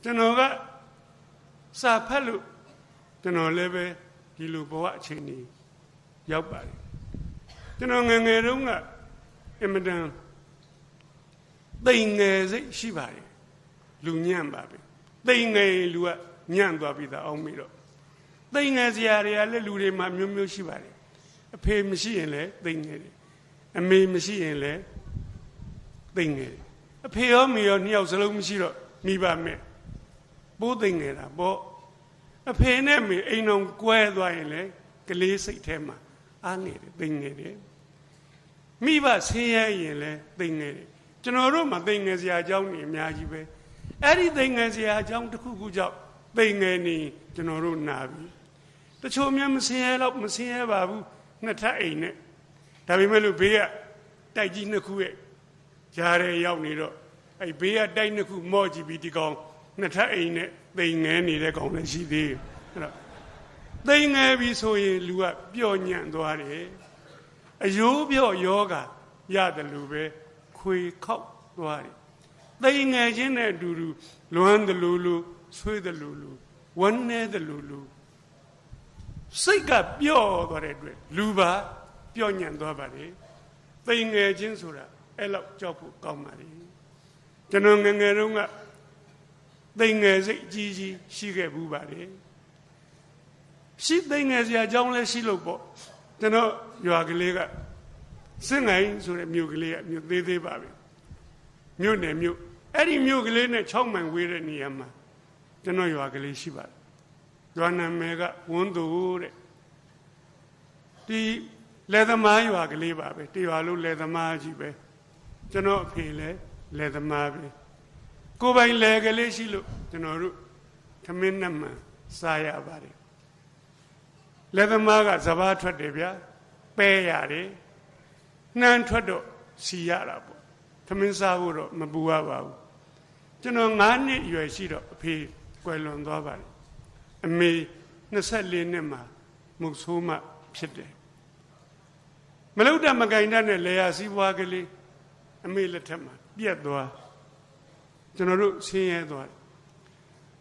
ကျွန်တော်ကစာဖတ်လို့ကျွန်တော်လည်းပဲဒီလိုဘဝအချိန်ကြီးရောက်ပါတယ်ကျွန်တော်ငယ်ငယ်တုန်းကအင်မတန်သိငယ်စိတ်ရှိပါတယ်လူညံ့ပါပဲသိငယ်လူကညံ့သွားပြီးသားအောင်ပြီတော့သိငယ်စရာတွေကလည်းလူတွေမှာမျိုးမျိုးရှိပါတယ်အဖေမရှိရင်လည်းသိငယ်တယ်အမေမရှိရင်လည်းသိငယ်တယ်အဖေရောမေရောနှစ်ယောက်စလုံးမရှိတော့မိဘမဲ့ပိုးသိငယ်တာပေါ့အဖေနဲ့မေအိမ်တော်ကွဲသွားရင်လည်းကလေးစိတ်ထဲမှာအားငယ်တယ်သိငယ်တယ်မိဘဆင်းရဲရင်လည်းသိငယ်တယ်ကျွန်တော်တို့မှာသိငယ်စရာအကြောင်းတွေအများကြီးပဲအဲ့ဒီသိငယ်စရာအကြောင်းတစ်ခုခုကြောင့်သိငယ်နေကျွန်တော်တို့နာပြီတချို့များမဆင်းရဲတော့မဆင်းရဲပါဘူးနှစ်ထပ်အိမ်နဲ့ဒါပေမဲ့လို့ဘေးကတိုက်ကြီးနှစ်ခုရဲ့ဂျားရဲရောက်နေတော့အဲ့ဘေးကတိုက်နှစ်ခုမော့ကြည့်ပြီးဒီကောင်နှစ်ထပ်အိမ်နဲ့သိငယ်နေတဲ့ကောင်လည်းရှိသေးတယ်အဲ့တော့သိငယ်ပြီဆိုရင်လူကပျော့ညံ့သွားတယ်အယိုးပြော့ယောဂရတယ်လို့ပဲခွေခောက်သွားတယ်သိငယ်ချင်းနဲ့အတူတူလွမ်းတယ်လို့ဆွေးတယ်လို့ဝမ်းနေတယ်လို့စိတ်ကပျော့သွားတဲ့အတွက်လူပါပျော့ညံ့သွားပါတယ်သိငယ်ချင်းဆိုတာအဲ့လောက်ကြောက်ဖို့ကောင်းပါလေကျွန်တော်ငယ်ငယ်တုန်းကသိငယ်စိတ်ကြီးကြီးရှိခဲ့ဘူးပါလေရှိသိငယ်စရာအကြောင်းလည်းရှိလို့ပေါ့ကျွန်တော်ရွာကလေးကစင်ငိုင်းဆိုတဲ့မြို့ကလေးကမြို့သေးသေးပါပဲမြို့နယ်မြို့အဲ့ဒီမြို့ကလေးနဲ့6မိုင်ဝေးတဲ့နေရာမှာကျွန်တော်ရွာကလေးရှိပါတယ်ရွာနာမည်ကဝန်းသူတဲ့ဒီလယ်သမားရွာကလေးပါပဲတရွာလုံးလယ်သမားကြီးပဲကျွန်တော်အဖေလည်းလယ်သမားပဲကိုယ်ပိုင်လယ်ကလေးရှိလို့ကျွန်တော်တို့ထမင်းနဲ့မှစားရပါတယ်လယ်သမားကစပါးထွက်တယ်ဗျာပဲရတယ်နှမ်းထွက်တော့စီရတာပေါ့ထမင်းစားဖို့တော့မပူရပါဘူးကျွန်တော်9နှစ်အရွယ်ရှိတော့အဖေကွယ်လွန်သွားပါတယ်အမေ24နှစ်မှာမုတ်ဆိုးမှဖြစ်တယ်မလုတ်တမကင်တတ်နဲ့လေယာစီးပွားကလေးအမေလက်ထက်မှာပြက်သွားကျွန်တော်တို့ဆင်းရဲသွားတယ်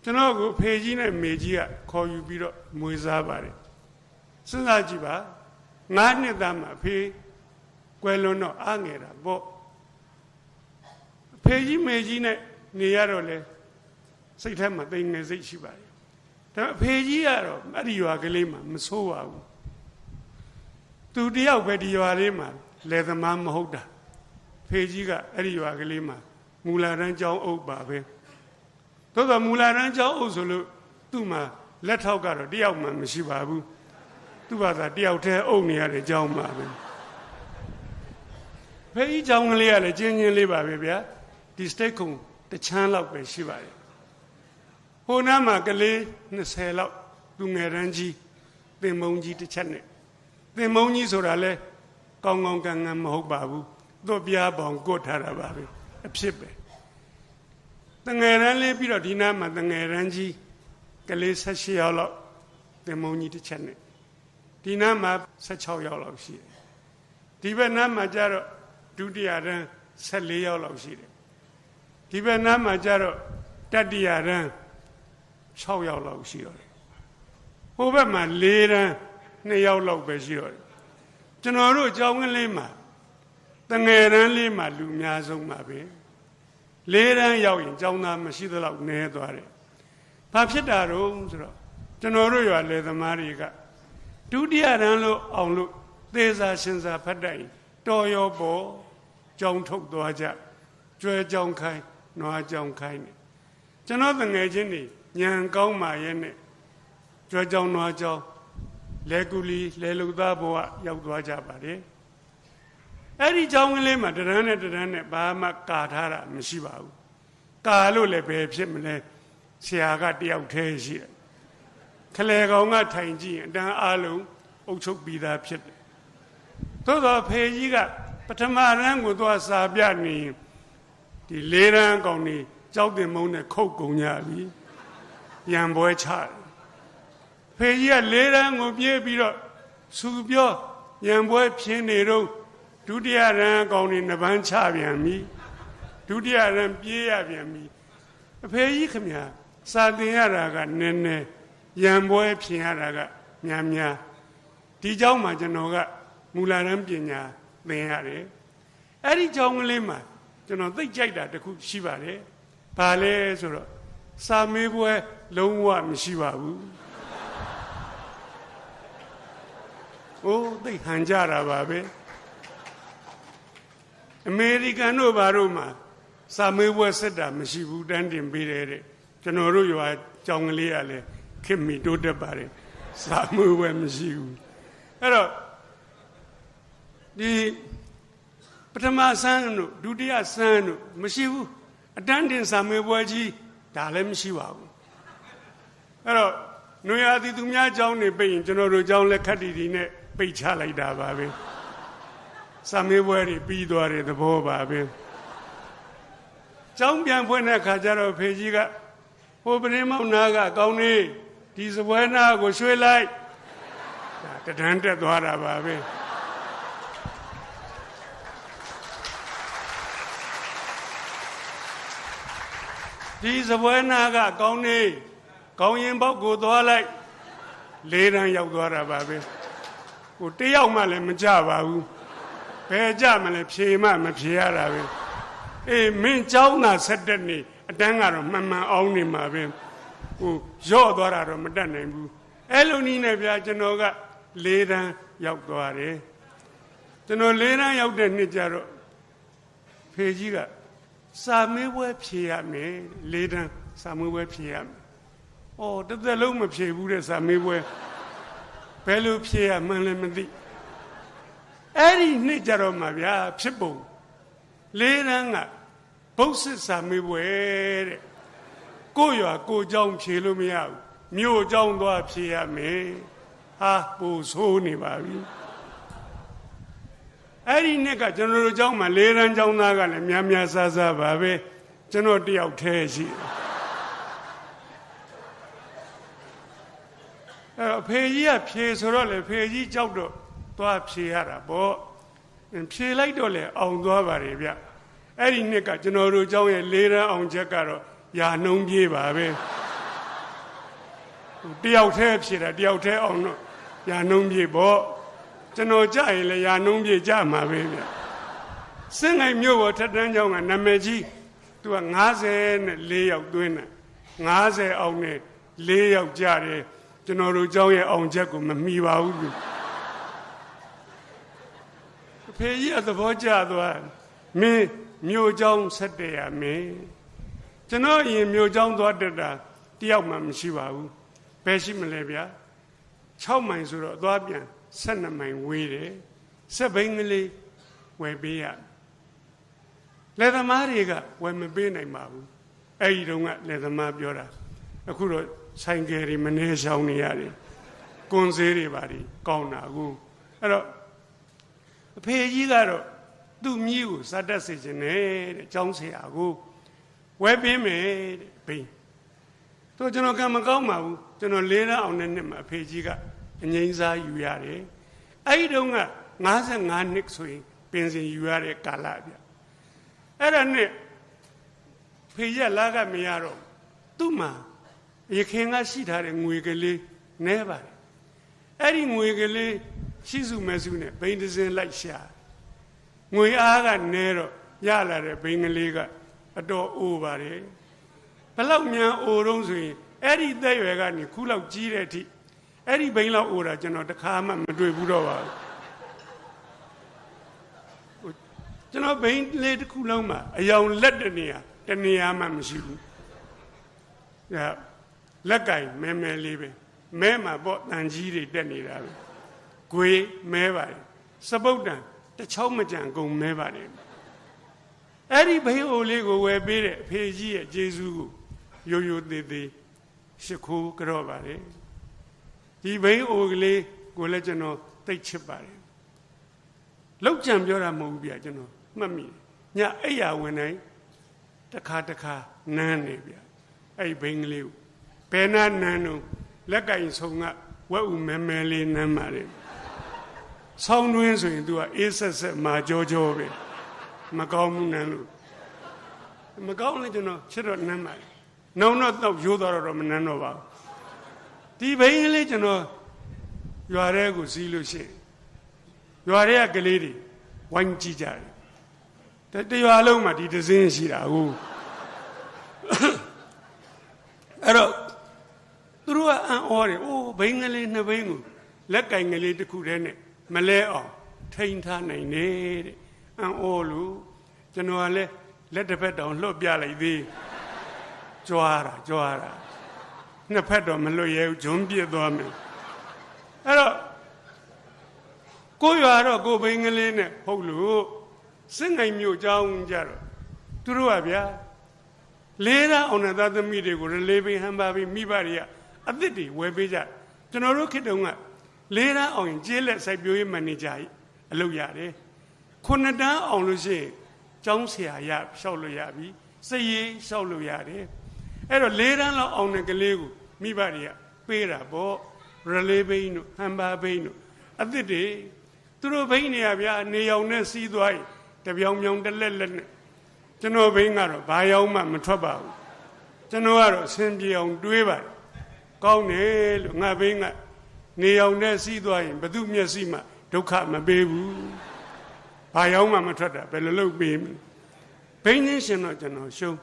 ကျွန်တော်ကိုဖေကြီးနဲ့မေကြီးကခေါ်ယူပြီးတော့မွေးစားပါတယ်စဉ်းစားကြည့်ပါ9နှစ်သားမှာဖေကွယ်လွန်တော့အားငယ်တာပေါ့ဖေကြီးမေကြီးနဲ့နေရတော့လေစိတ်ထဲမှာသိငယ်စိတ်ရှိပါတယ်ဒါပေမဲ့ဖေကြီးကတော့အဲ့ဒီရွာကလေးမှာမဆိုးပါဘူးသူတယောက်ပဲဒီရွာလေးမှာလယ်သမားမဟုတ်တာဖေကြီးကအဲ့ဒီရွာကလေးမှာမူလာတန်းကျောင်းအုပ်ပါပဲသို့သောမူလာတန်းကျောင်းအုပ်ဆိုလို့သူ့မှာလက်ထောက်ကတော့တယောက်မှမရှိပါဘူးသူ့ဘာသာတယောက်တည်းအုပ်နေရတဲ့ကျောင်းပါပဲဖေကြီးကျောင်းကလေးကလည်းကျင်းချင်းလေးပါပဲဗျာဒီစတိတ်ခုံတချမ်းလောက်ပဲရှိပါတယ်ဟိုနားမှာကလေး20လောက်သူငယ်တန်းကြီးသင်မုံကြီးတစ်ချက်နဲ့သင်မုံကြီးဆိုတာလဲကောင်းကောင်းကန်ကန်မဟုတ်ပါဘူးသူ့ပြားပေါင်ကိုထားတာပါပဲအဖြစ်ပဲတငယ်တန်းလေးပြီးတော့ဒီနားမှာတငယ်တန်းကြီးကလေး18ယောက်လောက်သင်မုံကြီးတစ်ချက်နဲ့ဒီနားမှာ16ယောက်လောက်ရှိတယ်ဒီဘက်နားမှာကျတော့ဒုတိယတန်း14ယောက်လောက်ရှိတယ်ဒီဘက်နားမှာကျတော့တတိယတန်း6ယောက်လောက်ရှိတော့တယ်ဟိုဘက်မှာ4တန်း2ယောက်လောက်ပဲရှိတော့တယ်ကျွန်တော်တို့အကြောင်းကလေးမှာတငယ်တန်းလေးမှာလူများဆုံးပါပဲ4တန်းရောက်ရင်ကျောင်းသားမရှိသလောက်နည်းသွားတယ်ဘာဖြစ်တာတော့ဆိုတော့ကျွန်တော်တို့ရွာလယ်သမားတွေကဒုတိယတန်းလို့အောင်လို့သေစာရှင်စာဖတ်တိုင်တော်ရောပေါ်ကျောင်းထုတ်သွားကြကျွဲကျောင်းခိုင်းနွားကျောင်းခိုင်းနေကျွန်တော်တငယ်ချင်းတွေညံကောင်းမှရဲ့နဲ့ကျွဲကျောင်းနွားကျောင်းလဲကူလီလဲလူသားဘဝရောက်သွားကြပါတယ်အဲ့ဒီကျောင်းကလေးမှာတရန်းနဲ့ဘာမှကာထားတာမရှိပါဘူးကာလို့လည်းဘယ်ဖြစ်မလဲဆရာကတယောက်တည်းရှိတယ်ခလေကောင်ကထိုင်ကြည့်ရင်အတန်းအားလုံးအုပ်ချုပ်ပြီးသားဖြစ်တယ်သို့သောဖေကြီးကပထမရန်ကိုသွားစာပြနေဒီ4ရန်ကောင်နေကြောက်တင်မုံနဲ့ခုတ်ကုန်ကြပြီရံပွဲချတယ်ဖေကြီးက4ရန်ကိုပြေးပြီးတော့စူပြောရံပွဲဖြင်းနေတော့ဒုတိယရန်ကောင်နေနှပန်းချပြန်ပြီဒုတိယရန်ပြေးရပြန်ပြီအဖေကြီးခမညာ စာသင်ရတာကနည်းနည်းရံပွဲဖြစ်ရတာကများများဒီเจ้าမှာကျွန်တော်ကမူလတန်းပညာသင်ရတယ်အဲ့ဒီเจ้าကလေးမှာကျွန်တော်သိကြိုက်တာတခုရှိပါတယ်ဘာလဲဆိုတော့စာမေးပွဲလုံးဝမရှိပါဘူးအိုးသိဟန်ကြတာပါပဲအမေရိကန်တို့ဘာတို့မှာစာမေးပွဲစစ်တာမရှိဘူးတန်းတင်ပေးတယ်တဲ့ကျွန်တော်တို့ရွာကြောင်ကလေးကလည်းခင်မီတိုးတက်ပါတယ်စာမေးပွဲမရှိဘူးအဲ့တော့ဒီပထမဆန်းတို့ဒုတိယဆန်းတို့မရှိဘူးအတန်းတင်စာမေးပွဲကြီးဒါလည်းမရှိပါဘူးအဲ့တော့နွေရာသီသူများเจ้าနေပိတ်ရင်ကျွန်တော်တို့เจ้าလက်ခတ်တီနဲ့ပိတ်ချလိုက်တာပါပဲစာမေးပွဲတွေပြီးသွားတဲ့သဘောပါပဲကျောင်းပြန်ဖွင့်တဲ့ခါကျတော့ဖေကြီးကဟိုပရင်းမောင်နာကကောင်းနေဒီစပွဲနာကိုရွှေ့လိုက်ဒါတန်းတက်သွားတာပါပဲဒီစပွဲနာကကောင်းနေကောင်းရင်ပေါက်ကိုသွားလိုက်၄တန်းရောက်သွားတာပါပဲဟိုတယောက်မှလည်းမကြပါဘူးဘယ်ကြမလဲဖြေမှမဖြေရတာပဲအေးမင်းเจ้าနာဆက်တဲ့နေအတန်းကတော့မှန်မှန်အောင်နေမှာပဲဟိုရော့သွားတာတော့မတတ်နိုင်ဘူးအဲ့လိုနည်းနဲ့ဗျာကျွန်တော်က၄တန်းရောက်သွားတယ်ကျွန်တော်၄တန်းရောက်တဲ့နှစ်ကျတော့ဖေကြီးကစာမေးပွဲဖြေရမယ်၄တန်းစာမေးပွဲဖြေရမယ်အော်တစ်သက်လုံးမဖြေဘူးတဲ့စာမေးပွဲဘယ်လိုဖြေရမှန်းလည်းမသိအဲ့ဒီနှစ်ကြတော့မှဗျာဖြစ်ပုံ၄တန်းကဘုတ်စစ်စာမေးပွဲတဲ့ကိုရွာကိုเจ้าဖြေလို့မရဘူးမြို့เจ้าသွားဖြေရမယ်ဟာပူဆိုးနေပါပြီအဲ့ဒီနှစ်ကကျွန်တော်တို့เจ้าမှာ၄တန်းเจ้าသားကလည်းများများဆဆပါပဲကျွန်တော်တယောက်တည်းရှိအဲ့ဖေကြီးကဖြေဆိုတော့လေဖေကြီးကြောက်တော့သွားဖြေရတာပေါ့ဖြေလိုက်တော့လေအောင်သွားပါတယ်ဗျအဲ့ဒီနှစ်ကကျွန်တော်တို့เจ้าရဲ့၄တန်းအောင်ချက်ကတော့ယာနှုံးပြေးပါပဲတယောက်တည်းဖြေတာတယောက်တည်းအောင်တော့ယာနှုံးပြေးပေါ့ကျွန်တော်ကြရင်လေယာနှုံးပြေးကြမှာပဲဗျစင်ငိုင်မြို့ပေါ်ထက်တန်းเจ้าကနာမည်ကြီးသူက54ယောက်သွင်းတာ50အောင်နဲ့4ယောက်ကြတယ်ကျွန်တော်တို့เจ้าရဲ့အောင်ချက်ကိုမမီပါဘူးဖေကြီးအသဘောကျသွားမင်းမြို့เจ้าဆက်တယ်ရမင်းကျွန်တော်အရင်မြို့เจ้าသွားတက်တာတယောက်မှမရှိပါဘူးဘယ်ရှိမလဲဗျာ6မိုင်ဆိုတော့သွားပြန်12မိုင်ဝေးတယ်စက်ဘိန်းကလေးဝယ်ပေးရလက်သမားတွေကဝယ်မပေးနိုင်ပါဘူးအဲ့ဒီတုန်းကလက်သမားပြောတာအခုတော့ဆိုင်ကယ်တွေမနေဆောင်နေရတယ်ကွန်ဆေးတွေပါဒီကောင်းတာကိုအဲ့တော့အဖေကြီးကတော့သူ့မြီးကိုစတတ်စေခြင်းနဲ့တဲ့ကျောင်းဆရာကိုဝဲပေးမယ်တဲ့ဘိန်းတော့ကျွန်တော်ကမကောင်းပါဘူးကျွန်တော်၄တန်းအောင်တဲ့နှစ်မှာအဖေကြီးကအငိမ့်စားယူရတယ်အဲ့ဒီတုန်းက55နှစ်ဆိုရင်ပင်စင်ယူရတဲ့ကာလဗျအဲ့ဒါနဲ့ဖေကြီးလာကမရတော့သူ့မှာရခင်ကရှိထားတဲ့ငွေကလေးနဲပါတယ်အဲ့ဒီငွေကလေးရှိစုမဲစုနဲ့ဘိန်းတစ်စင်းလိုက်ရှာငွေအားကနဲတော့ရလာတဲ့ဘိန်းကလေးကအတော်အိုးပါတယ်ဘလောက်မြန်အိုတော့ဆိုရင်အဲ့ဒီသက်ရွယ်ကနေခုလောက်ကြီးတဲ့အထိအဲ့ဒီဘိန်းလောက်အိုတာကျွန်တော်တခါမှမတွေ့ဘူးတော့ပါဘူးကျွန်တော်ဘိန်းလေးတစ်ခုလုံးမှာအယောင်လက်တနေရာမှမရှိဘူးလက်ကင်မဲလေးပဲမဲမှာပေါ့တန်ကြီးတွေတက်နေတာပဲဂွေမဲပါတယ်စပုတ်တန်တစ်ချောင်းမကြံကုန်မဲပါတယ်အဲ့ဒီဘိန်းအိုလေးကိုဝယ်ပေးတဲ့အဖေကြီးရဲ့ကျေးဇူးကိုရိုးရိုးသေးသေးရှိခိုးကြော့ပါတယ်ဒီဘိန်းအိုကလေးကိုလည်းကျွန်တော်သိချစ်ပါတယ်လောက်ကြံပြောတာမဟုတ်ဘူးဗျကျွန်တော်မှတ်မိညအိယာဝင်တိုင်းတစ်ခါနန်းနေဗျအဲ့ဒီဘိန်းကလေးကိုဘယ်နာနန်းတော့လက်ကင်ဆုံးကဝက်ဥမဲလေးနန်းပါတယ်ဆောင်းတွင်းဆိုရင် तू ကအေးဆက်မာကြောပဲမကောင်းဘူးနန်းလို့မကောင်းလည်းကျွန်တော်ချစ်တော့နန်းပါတယ် နောင်တော့ရိုးတော့မနှမ်းတော့ပါဘူးဒီဘိန်းကလေးကျွန်တော်ရွာထဲကိုစီးလို့ရှိရင်ရွာထဲကကလေးတွေဝိုင်းကြည့်ကြတယ်တရွာလုံးမှာဒီဒဇင်းရှိတာဟုတ်အဲ့တော့သူတို့ကအံ့ဩတယ်အိုးဘိန်းကလေးနှစ်ဘိန်းကိုလက်ကင်ကလေးတစ်ခုတည်းနဲ့မလဲအောင်ထိန်ထားနိုင်တယ်တဲ့အံ့ဩလို့ကျွန်တော်ကလည်းလက်တစ်ဖက်တောင်လှုပ်ပြလိုက်သေးကြွားတာနှစ်ဖက်တော့မလွတ်ရဲဘူးဂျွန်းပြစ်သွားမယ်အဲ့တော့ကိုရွာတော့ကိုဘိန်းကလေးနဲ့ဟုတ်လို့စစ်ငိုင်မျိုးကြောင်းကြတော့သူတို့ကဗျာလေးသားအောင်တဲ့သားသမီးတွေကိုလေးဘိန်းဟန်ပါပြီးမိဘတွေကအသစ်တွေဝယ်ပေးကြကျွန်တော်တို့ခေတ်တုန်းကလေးသားအောင်ရင်ကျေးလက်စိုက်ပျိုးရေးမန်နေဂျာကြီးအလုပ်ရတယ်9တန်းအောင်လို့ရှိရင်ကျောင်းဆရာရလျှောက်လို့ရပြီစည်ရေးလျှောက်လို့ရတယ်အဲ့တော့လေးတန်းလောက်အောင်တဲ့ကလေးကိုမိဘတွေကပေးတာပေါ့ရလေးဘိန်းတို့ဟန်ပါဘိန်းတို့အသစ်တွေသူတို့ဘိန်းတွေကဗျာနေရောင်နဲ့စီးသွားရင်တပြောင်ပြောင်တလက်လက်နဲ့ကျွန်တော်ဘိန်းကတော့ဘာရောက်မှမထွက်ပါဘူးကျွန်တော်ကတော့အဆင်ပြေအောင်တွေးပါတယ်ကောင်းတယ်လို့ငါဘိန်းကနေရောင်နဲ့စီးသွားရင်ဘသူမျက်စိမှဒုက္ခမပေးဘူးဘာရောက်မှမထွက်တာဘယ်လိုလုပ်ပေးမလဲဘိန်းချင်းရှင်တော့ကျွန်တော်ရှုံး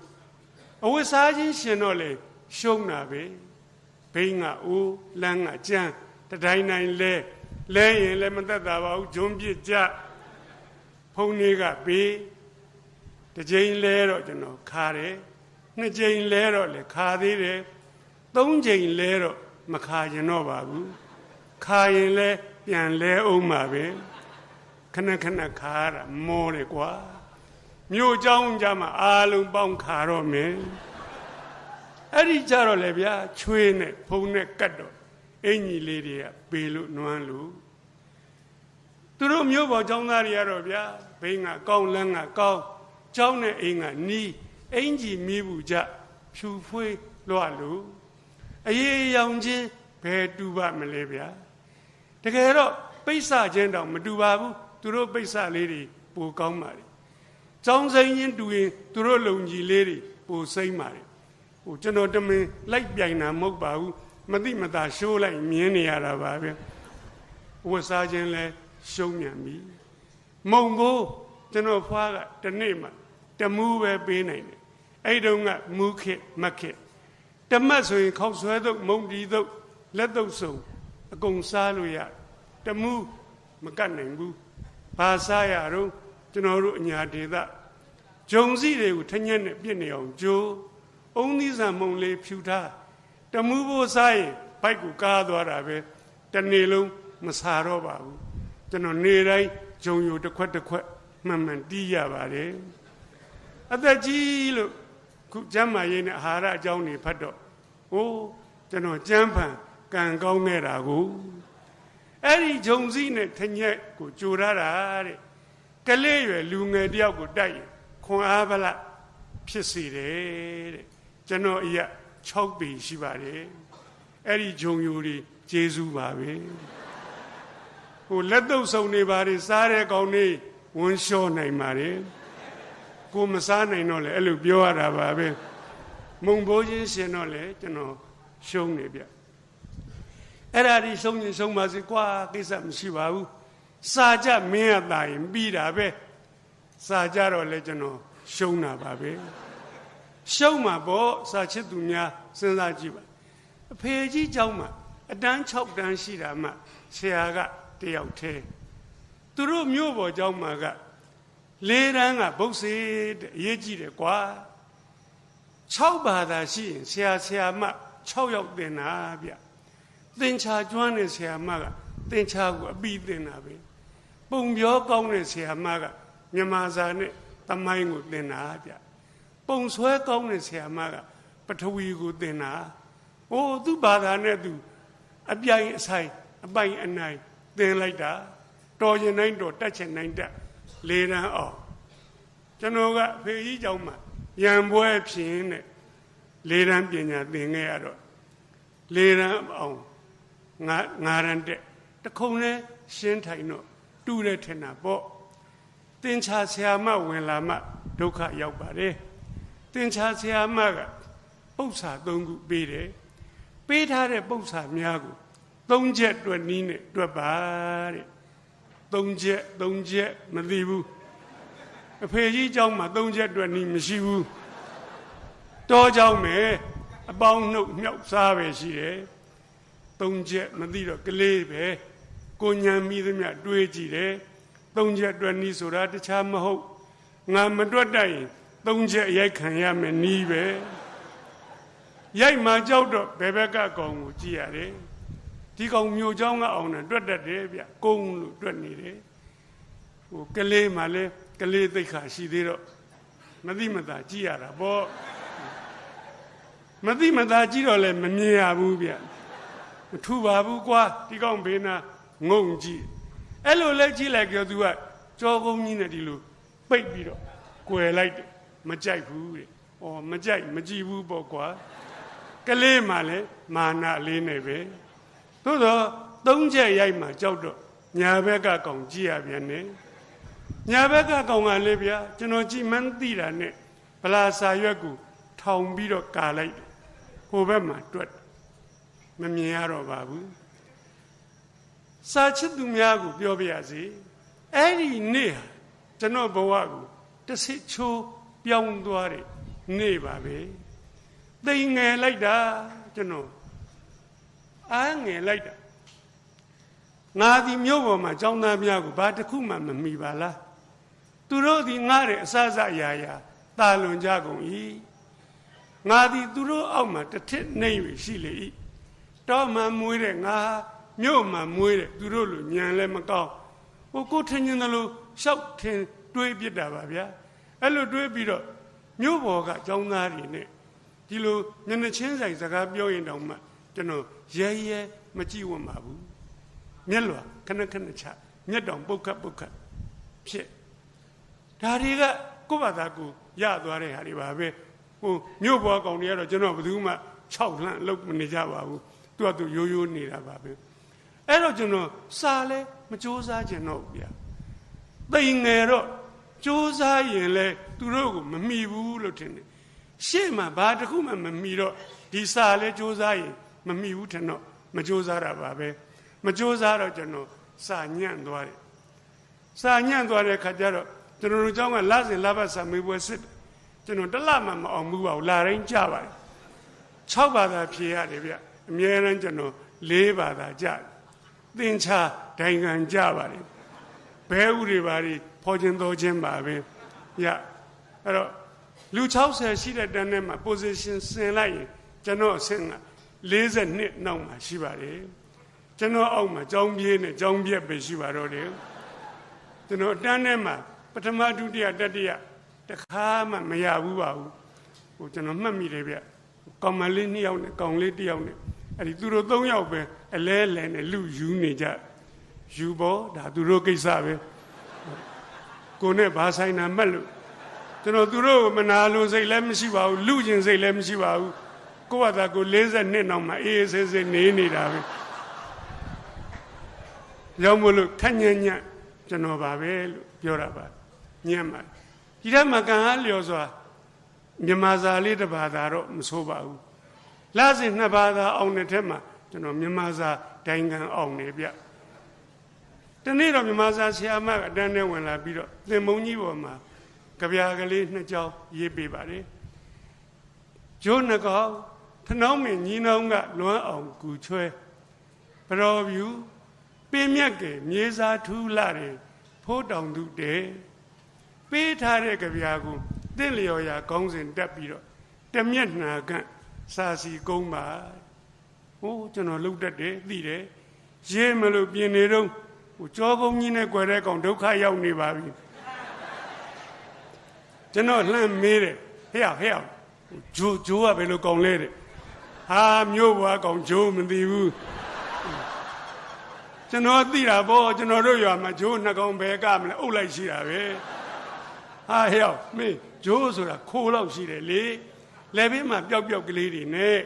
အဝတ်စားချင်းရှင်တော့လေရှုံးတာပဲဘိန်းကအိုးလမ်းကကြမ်းတတိုင်းတိုင်းလဲရင်လည်းမသက်သာပါဘူးဂျွန်းပြစ်ကြဖုံးတွေကပေးတစ်ချိန်လဲတော့ကျွန်တော်ခါတယ်နှစ်ချိန်လဲတော့လေခါသေးတယ်သုံးချိန်လဲတော့မခါရင်တော့ပါဘူးခါရင်လဲပြန်လဲအောင်ပါပဲခဏခါရတာမောတယ်ကွာမြို့เจ้าကြမှာအားလုံးပေါင်းခါတော့မယ်အဲ့ဒီကြတော့လေဗျာချွေးနဲ့ဖုံးနဲ့ကတ်တော့အင်ကြီးလေးတွေကပေးလို့နွမ်းလို့သူတို့မြို့ပေါ်ကျောင်းသားတွေကတော့ဗျာဘိန်းကကောင်းလန်းကကောင်းကျောင်းနဲ့အိမ်ကနီးအင်ကြီးမီးဘူးကြဖြူဖွေးလွှတ်လို့အေးရောင်ချင်းဘယ်တူပါမလဲဗျာတကယ်တော့ပိဿချင်းတောင်မတူပါဘူးသူတို့ပိဿလေးတွေပိုကောင်းပါလေကျောင်းစိမ်းချင်းတူရင်သူတို့လုံကြီးလေးတွေပိုစိမ့်ပါလေဟိုကျွန်တော်တမင်လိုက်ပြိုင်တာမဟုတ်ပါဘူးမသိမသာရှိုးလိုက်မြင်နေရတာပါပဲဝတ်စားခြင်းလဲရှုံးမြန်ပြီမုံကိုကျွန်တော်ဖွားကတနေ့မှတမူးပဲပေးနိုင်တယ်အဲ့တုန်းကမူးခစ်မခစ်တမတ်ဆိုရင်ခောက်ဆွဲတော့မုံဒီတော့လက်တော့စုံအကုန်စားလို့ရတမူးမကတ်နိုင်ဘူးဘာစားရတော့ကျွန်တော်တို့အညာဒေသဂျုံစီတွေကိုထညက်နဲ့ပြစ်နေအောင်ကြိုးအုံသီးဆံမုံလေးဖြူထားတမူးဖို့စားရင်ဘိုက်ကိုကားသွားတာပဲတနေ့လုံးမစားတော့ပါဘူးကျွန်တော်နေတိုင်းဂျုံယူတစ်ခွက်မှန်တီးရပါတယ်အသက်ကြီးလို့ခုကျမ်းမာရေးနဲ့အာဟာရအကြောင်းတွေဖတ်တော့ဟိုကျွန်တော်ကျမ်းဖန်ကံကောင်းခဲ့တာကိုအဲ့ဒီဂျုံစီနဲ့ထညက်ကိုကြိုထားတာတဲ့ကလေးရွယ်လူငယ်တယောက်ကိုတိုက်ရင်ခွန်အားဗလာဖြစ်စေတယ်တဲ့ကျွန်တော်အရာ6ပေရှိပါတယ်အဲ့ဒီဂျုံယူတွေကျေးဇူးပါပဲဟိုလက်တော့စုံနေပါတယ်စားတဲ့ကောင်လေးဝန်းလျှောနိုင်ပါတယ်ကိုမစားနိုင်တော့လေအဲ့လိုပြောရတာပါပဲမုံဘိုးချင်းရှင်တော့လေကျွန်တော်ရှုံးနေဗျအဲ့ဒါဒီရှုံးရင်ရှုံးပါစေကွာကိစ္စမရှိပါဘူးစာကြမင်းရတာရင်ပြီးတာပဲစာကြတော့လေကျွန်တော်ရှုံးတာပါပဲရှုံးမှာပေါ့စာချစ်သူများစဉ်းစားကြည့်ပါအဖေကြီးเจ้าမှာအတန်း6တန်းရှိတာမှဆရာကတယောက်သေးသူတို့မြို့ပေါ်เจ้าမှာက4တန်းကဘုတ်စေတဲ့အရေးကြီးတယ်ကွာ6ဘာသာရှိရင်ဆရာမ6ယောက်သင်တာဗျသင်္ချာကျွမ်းတဲ့ဆရာမကသင်္ချာကိုအပြီးသင်တာပဲပုံပြောကောင်းတဲ့ဆရာမကမြန်မာစာနဲ့သမိုင်းကိုသင်တာဗျပုံဆွဲကောင်းတဲ့ဆရာမကပထဝီကိုသင်တာဟိုသူ့ဘာသာနဲ့သူအပြိုင်အဆိုင်အပိုင်အနိုင်သင်လိုက်တာတော်ရင်တိုင်းတော်တက်ချင်တိုင်းတက်4တန်းအောင်ကျွန်တော်ကဖေကြီးเจ้าမှာရံပွဲဖြင်းတဲ့4တန်းပညာသင်ခဲ့ရတော့4တန်းအောင်9တန်းတက်တခုံနဲ့ရှင်းထိုင်တော့တူတယ်ထင်တာပေါ့သင်္ချာဆရာမဝင်လာမှဒုက္ခရောက်ပါတယ်သင်္ချာဆရာမကပု ပု္ပ္ပာ3ခုပေးတယ်ပေးထားတဲ့ပု္ပ္ပာများကို3ချက်တွက်နည်းနဲ့တွက်ပါတဲ့3ချက်မသိဘူးအဖေကြီးเจ้าမှာ3ချက်တွက်နည်းမရှိဘူးတောเจ้าမယ်အပေါင်းနှုတ်မြောက်စားပဲရှိတယ်3ချက်မသိတော့ကလေးပဲကိုညံမိသမျှတွေးကြည့်တယ်3ချက်တွက်နည်းဆိုတာတခြားမဟုတ်ငါမတွက်တတ်ရင်3ချက်ရိုက်ခံရမယ်နီးပဲရိုက်မှကြောက်တော့ဘယ်ဘက်ကကောင်ကိုကြည့်ရတယ်ဒီကောင်မျိုးเจ้าကအောင်နဲ့တွက်တတ်တယ်ဗျကုန်းလို့တွက်နေတယ်ဟိုကလေးမှလည်းကလေးသိက္ခာရှိသေးတော့မသိမသာကြည့်ရတာပေါ့မသိမသာကြည့်တော့လည်းမမြင်ရဘူးဗျမထူပါဘူးကွာဒီကောင်ဘေးနာငုံကြည့်အဲ့လိုလဲကြည့်လိုက်ကြောသူကကြောကုန်းကြီးနဲ့ဒီလိုပိတ်ပြီးတော့ကွယ်လိုက်တယ်မကြိုက်ဘူးတဲ့ဩမကြိုက်မကြည့်ဘူးပေါ့ကွာကလေးမှလည်းမာနလေးနဲ့ပဲသို့တော့3ချက်ရိုက်မှကြောက်တော့ညာဘက်ကကောင်ကြည့်ရပြန်တယ်ညာဘက်ကကောင်ကလည်းဗျာကျွန်တော်ကြည့်မှန်းသိတာနဲ့ဗလာစာရွက်ကိုထောင်ပြီးတော့ကာလိုက်တယ်ဟိုဘက်မှာတွက်မမြင်ရတော့ပါဘူးစာချစ်သူများကိုပြောပြရစီအဲ့ဒီနေ့ဟာကျွန်တော်ဘဝကိုတစ်စစ်ချိုးပြောင်းသွားတဲ့နေ့ပါပဲသိငယ်လိုက်တာကျွန်တော်အားငယ်လိုက်တာငါဒီမြို့ပေါ်မှာကျောင်းသားများကိုဘာတစ်ခုမှမမီပါလားသူတို့ဒီငါတဲ့အစစအရာရာတာလွန်ကြကုန်၏ငါဒီသူတို့အောက်မှာတစ်ထစ်နှိမ့်ပြီရှိလေ၏တော့မှမွေးတဲ့ငါမြို့မှာမွေးတဲ့သူတို့လိုညံလည်းမကောင်းဟိုကိုထင်ရင်လို့ရှောက်ထင်တွေးပြစ်တာပါဗျာအဲ့လိုတွေးပြီးတော့မြို့ပေါ်ကကျောင်းသားတွေနဲ့ဒီလိုမျက်နှာချင်းဆိုင်စကားပြောရင်တောင်မှကျွန်တော်ရဲမကြည့်ဝတ်ပါဘူးမျက်လွှာခဏခဏချမျက်တောင်ပုတ်ခတ်ဖြစ်ဒါတွေကကိုယ့်ဘာသာကိုရသွားတဲ့ဟာတွေပါပဲဟိုမြို့ပေါ်ကောင်တွေကတော့ကျွန်တော်ဘယ်သူမှ6လန့်လောက်မနေကြပါဘူးသူကသူရိုးနေတာပါပဲအဲ့တော့ကျွန်တော်စာလဲမစူးစားကျင်တော့ဗျာသိငယ်တော့စူးစားရင်လဲသူတို့ကိုမမီဘူးလို့ထင်တယ်ရှေ့မှာဘာတစ်ခုမှမမီတော့ဒီစာလဲစူးစားရင်မမီဘူးထင်တော့မစူးစားတာပါပဲမစူးစားတော့ကျွန်တော်စာညံ့သွားတယ်စာညံ့သွားတဲ့ခါကျတော့ကျွန်တော်တို့เจ้าကလစဉ်လပတ်စာမေးပွဲစစ်ကျွန်တော်တစ်လမှမအောင်ဘူးပါဘူးလာတိုင်းကြပါတယ်6ဘာသာဖြေရတယ်ဗျအမြဲတမ်းကျွန်တော်4ဘာသာကြသင်္ချာဒိုင်ငံကြပါတယ်ဘဲဥတွေပါတွေဖော်ခြင်းတော်ခြင်းပါပဲညအဲ့တော့လူ60ရှိတဲ့တန်းထဲမှာ position ဆင်လိုက်ရင်ကျွန်တော်အဆင့်က42နောက်မှာရှိပါတယ်ကျွန်တော်အောက်မှာကြောင်းပြေးနဲ့ကြောင်းပြက်ပဲရှိပါတော့တယ်ကျွန်တော်တန်းထဲမှာပထမဒုတိယတတိယတခါမှမရဘူးပါဘူးဟိုကျွန်တော်မှတ်မိတယ်ဗျကောင်မလေး2ယောက်နဲ့ကောင်လေး1ယောက်နဲ့အဲ့ဒီသူတို့3ယောက်ပဲအလဲလဲနဲ့လူယူနေကြယူပေါ်ဒါသူတို့ကိစ္စပဲကိုနဲ့ဘာဆိုင်တာမှတ်လို့ကျွန်တော်သူတို့မနာလို့စိတ်လည်းမရှိပါဘူးလူချင်းစိတ်လည်းမရှိပါဘူးကိုယ့်ဘာသာကို42နောက်မှအေးဆေးဆေးနေနေတာပဲရောက်မလို့ခက်ညံ့ညံ့ကျွန်တော်ပါပဲလို့ပြောတာပါညံ့ပါဒီထက်မှကံအားလျော်စွာမြန်မာစာလေးတစ်ဘာသာတော့မဆိုးပါဘူးလစဉ်2ဘာသာအောင်တဲ့ထက်မှာကျွန်တော်မြန်မာစာဒိုင်ငံအောင်နေဗျတနေ့တော့မြန်မာစာဆရာမကအတန်းနဲ့ဝင်လာပြီးတော့သင်မုံကြီးပေါ်မှာကြပြာကလေး2ကြောင်းရေးပေးပါတယ်ဂျိုးနှကောင်ထနှောင်းမင်းညီနှောင်းကလွမ်းအောင်ကူချွဲပရောဗျူပင်မြက်ကဲမြေစာထူးလာတယ်ဖိုးတောင်သူတဲပေးထားတဲ့ကြပြာကိုတင့်လျော်ရာကောင်းစဉ်တက်ပြီးတော့တမျက်နှာကစာစီကုန်းပါဟိုကျွန်တော်လှုပ်တတ်တယ်သိတယ်ရေးမလို့ပြင်နေတော့ဟိုကြောကုန်းကြီးနဲ့ကြွယ်တဲ့ကောင်ဒုက္ခရောက်နေပါပြီကျွန်တော်လှမ်းမေးတယ်ဟဲ့ဂျိုးကဘယ်လိုကောင်လဲတဲ့ဟာမျိုးဘွားကောင်ဂျိုးမသိဘူးကျွန်တော်သိတာပေါ့ကျွန်တော်တို့ရွာမှာဂျိုး2ကောင်ဘယ်ကမလဲအုပ်လိုက်ရှိတာပဲဟာဟဲ့မင်းဂျိုးဆိုတာခိုးလောက်ရှိတယ်လေလက်ဘေးမှာပျောက်ကလေးတွေနဲ့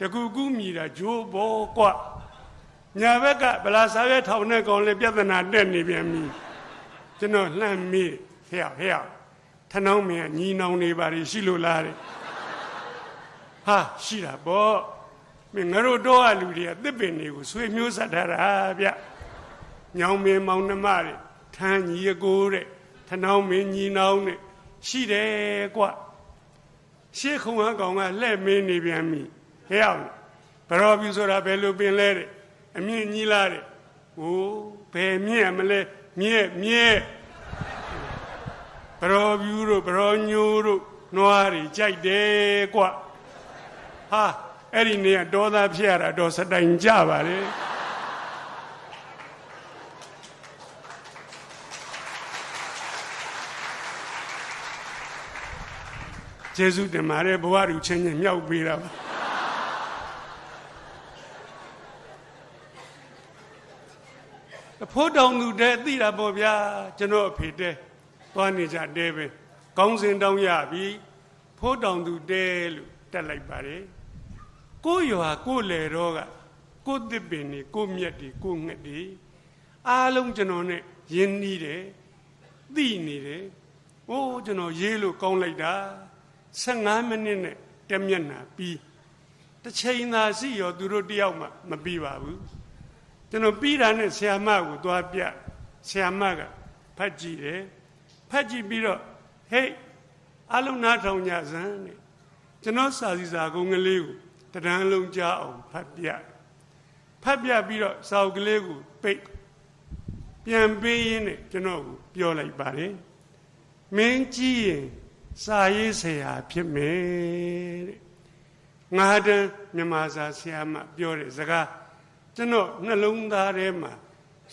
တကူကူးမြည်တာဂျိုးဘောကွညာဘက်ကဗလာစားရဲထောင်နဲ့ကောင်လေပြဿနာတက်နေပြန်ပြီကျွန်တော်လှမ်းမေးဟဲ့ထနှောင်းမင်းကညီနောင်နေပါရှိလို့လားတဲ့ ဟာရှိတာပေါ့မင်းငါတို့တော့အလူတွေကတစ်ပင်တွေကိုဆွေမျိုးဆက်ထားတာဗျညောင်မင်းမောင်နှမတွေထန်းညီအကိုတဲ့ထနောင်းမင်းညီနောင်းနဲ့ရှိတယ်ကွရှေ့ခုံဟန်ကောင်ကလှဲ့မင်းနေပြန်ပြီဟဲ့အောင်ဘရောပြူဆိုတာဘယ်လိုပင်လဲတဲ့အမြင့်ကြီးလားတဲ့ဟိုဘယ်မြင့်မလဲမြဲဘရောပြူတို့ဘရောညိုတို့နွားတွေကြိုက်တယ်ကွဟာအဲ့ဒီနေကဒေါသဖြစ်ရတာတော့စတိုင်ကြပါလေကျေးဇူးတင်ပါတယ်ဘဝလူချင်းချင်းမြောက်ပေးတာပါအဖို့တောင်သူတဲ့သိတာပေါ့ဗျာကျွန်တော်အဖေတဲ့သွားနေကြတဲပဲကောင်းစင်တောင်းရပြီဖို့တောင်သူတဲ့လို့တက်လိုက်ပါတယ်ကိုရွာကိုလေတော့ကကိုတစ်ပင်နေကိုမြက်တွေကိုငှက်တွေအားလုံးကျွန်တော်နဲ့ရင်းနှီးတယ်သိနေတယ်ဟိုးကျွန်တော်ရေးလို့ကောင်းလိုက်တာ15မိနစ်နဲ့တမျက်နှာပြီးတစ်ချိန်သာရှိရောသူတို့တယောက်မှမပြီးပါဘူးကျွန်တော်ပြီးတာနဲ့ဆရာမကိုသွားပြဆရာမကဖတ်ကြည့်တယ်ဖတ်ကြည့်ပြီးတော့ဟေးအလုံးနားထောင်ကြစမ်းတဲ့ကျွန်တော်စာစီစာကုန်းကလေးကိုတရံလုံးကြားအောင်ဖတ်ပြပြီးတော့စာအုပ်ကလေးကိုပိတ်ပြန်ပေးရင်းနဲ့ကျွန်တော်ကိုပြောလိုက်ပါတယ်မင်းကြည့်ရင်စာရေးဆရာဖြစ်မယ်တဲ့ငါတန်းမြန်မာစာဆရာမပြောတဲ့စကားကျွန်တော်နှလုံးသားထဲမှာ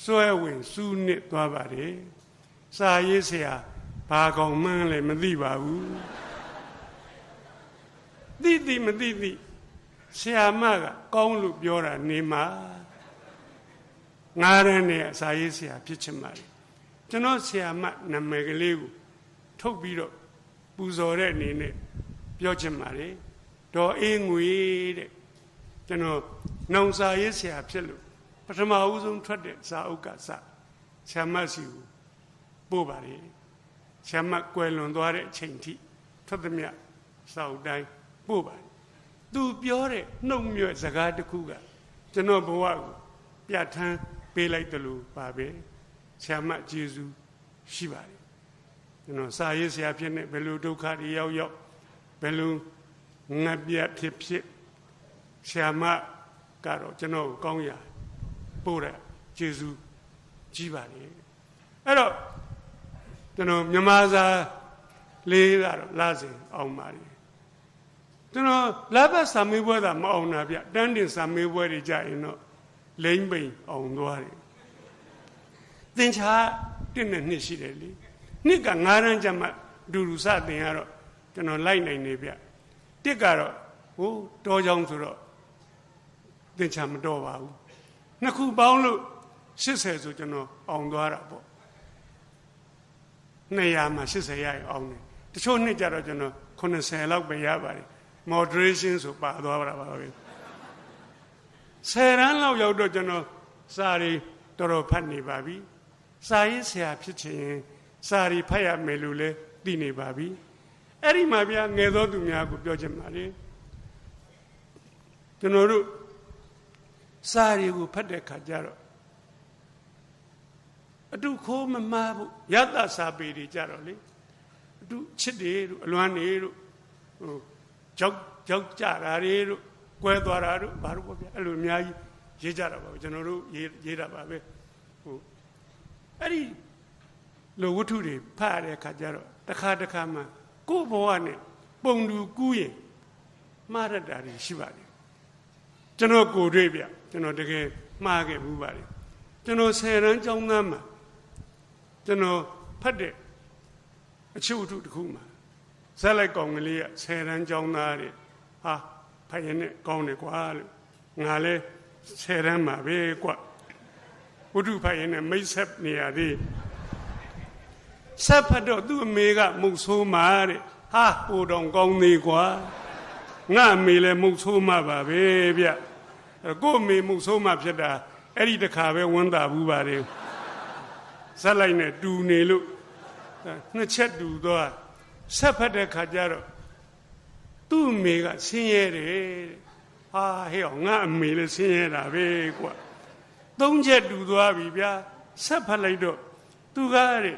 စွဲဝင်စူးနစ်သွားပါတယ်စာရေးဆရာဘာကောင်မှန်းလဲမသိပါဘူးသိမသိဆရာမကကောင်းလို့ပြောတာနေမှာငါးရန်းနဲ့စာရေးဆရာဖြစ်ချင်ပါတယ်ကျွန်တော်ဆရာမနာမည်ကလေးကိုထုတ်ပြီးတော့ပူဇော်တဲ့အနေနဲ့ပြောချင်ပါတယ်ဒေါ်အေးငွေတဲ့ကျွန်တော်နောင်စာရေးဆရာဖြစ်လို့ပထမဦးဆုံးထွက်တဲ့စာအုပ်ကစဆရာမစီကိုပို့ပါတယ်ဆရာမကွယ်လွန်သွားတဲ့အချိန်ထိထွက်သမျှစာအုပ်တိုင်းပို့ပါတယ်သူပြောတဲ့နှုတ်မြွက်စကားတစ်ခုကကျွန်တော်ဘဝကိုပြဋ္ဌာန်းပေးလိုက်တယ်လို့ပါပဲဆရာမကျေးဇူးရှိပါတယ်ကျွန်တော်စာရေးဆရာဖြစ်နေဘယ်လိုဒုက္ခတွေရောက်ဘယ်လိုငတ်ပြတ်ဖြစ်ဆရာမကတော့ကျွန်တော်ကိုကောင်းရာပို့တဲ့ကျေးဇူးကြီးပါတယ်အဲ့တော့ကျွန်တော်မြန်မာစာလေးကတော့လာစဉ်အောင်ပါတယ်ကျွန်တော်လက်ပတ်စာမေးပွဲသာမအောင်တာဗျတန်းတင်စာမေးပွဲတွေကြရင်တော့လိမ့်ပိန်အောင်သွားတယ်သင်္ချာ1 နှစ်ရှိတယ်လေနှစ်က9ရန်းကျမှဒူစတင်ရတော့ကျွန်တော်လိုက်နိုင်နေဗျတစ်ကတော့ဟိုတောချောင်းဆိုတော့သင်္ချာမတော်ပါဘူးနှစ်ခုပေါင်းလို့80ဆိုကျွန်တော်အောင်သွားတာပေါ့200မှာ80ရရင်အောင်တယ်တချို့နှစ်ကြတော့ကျွန်တော်90လောက်ပဲရပါတယ် moderation ဆိုပါသွားတာပါပဲ10ရန်းလောက်ရောက်တော့ကျွန်တော်စာရီတော်တော်ဖတ်နေပါပြီစာရေးဆရာဖြစ်ချင်စာရီဖတ်ရမယ်လို့လဲသိနေပါပြီအဲ့ဒီမှာဗျာငယ်သောသူများကိုပြောချင်ပါလေကျွန်တော်တို့စာရီကိုဖတ်တဲ့ခါကျတော့အတုခိုးမမားဘူးယတ္တစာပေတွေကြတော့လေအတုချစ်တွေတို့အလွမ်းတွေတို့ဟိုကြောက်ကြတာတွေတို့ကွဲသွားတာတို့ဘာလို့ပေါ့ဗျာအဲ့လိုအများကြီးရေးကြတာပါပဲကျွန်တော်တို့ရေးတာပါပဲဟိုအဲ့ဒီလိုဝတ္ထုတွေဖတ်ရတဲ့အခါကျတော့တစ်ခါမှကိုယ့်ဘဝနဲ့ပုံတူကူးရင်မှားရတာတွေရှိပါတယ်ကျွန်တော်ကိုယ်တွေ့ဗျကျွန်တော်တကယ်မှားခဲ့ဘူးပါတယ်ကျွန်တော်10ရန်းကျောင်းသားမှာကျွန်တော်ဖတ်တဲ့အချုပ်အထုတစ်ခုမှာဇက်လိုက်ကောင်ကလေးက10ရန်းကျောင်းသားတဲ့ဟာဖတ်ရင်နဲ့ကောင်းတယ်ကွာလို့ငါလဲ10ရန်းမှာပဲကွာဝတ္ထုဖတ်ရင်နဲ့မိတ်ဆက်နေရသေးဆက်ဖတ်တော့သူ့အမေကမုတ်ဆိုးမှာတဲ့ဟာပိုတော်ကောင်းသေးကွာငါအမေလည်းမုတ်ဆိုးမှာပါပဲဗျကို့အမေမုတ်ဆိုးမှာဖြစ်တာအဲ့ဒီတခါပဲဝမ်းသာဘူးပါတယ်ဇက်လိုက်နဲ့တူနေလို့နှစ်ချက်တူသွားဆက်ဖတ်တဲ့ခါကျတော့သူ သူ့အမေကဆင်းရဲတယ်ဟာဟဲ့ငါအမေလည်းဆင်းရဲတာပဲကွာ3ချက်တူသွားပြီဗျာဆက်ဖတ်လိုက်တော့သူကတဲ့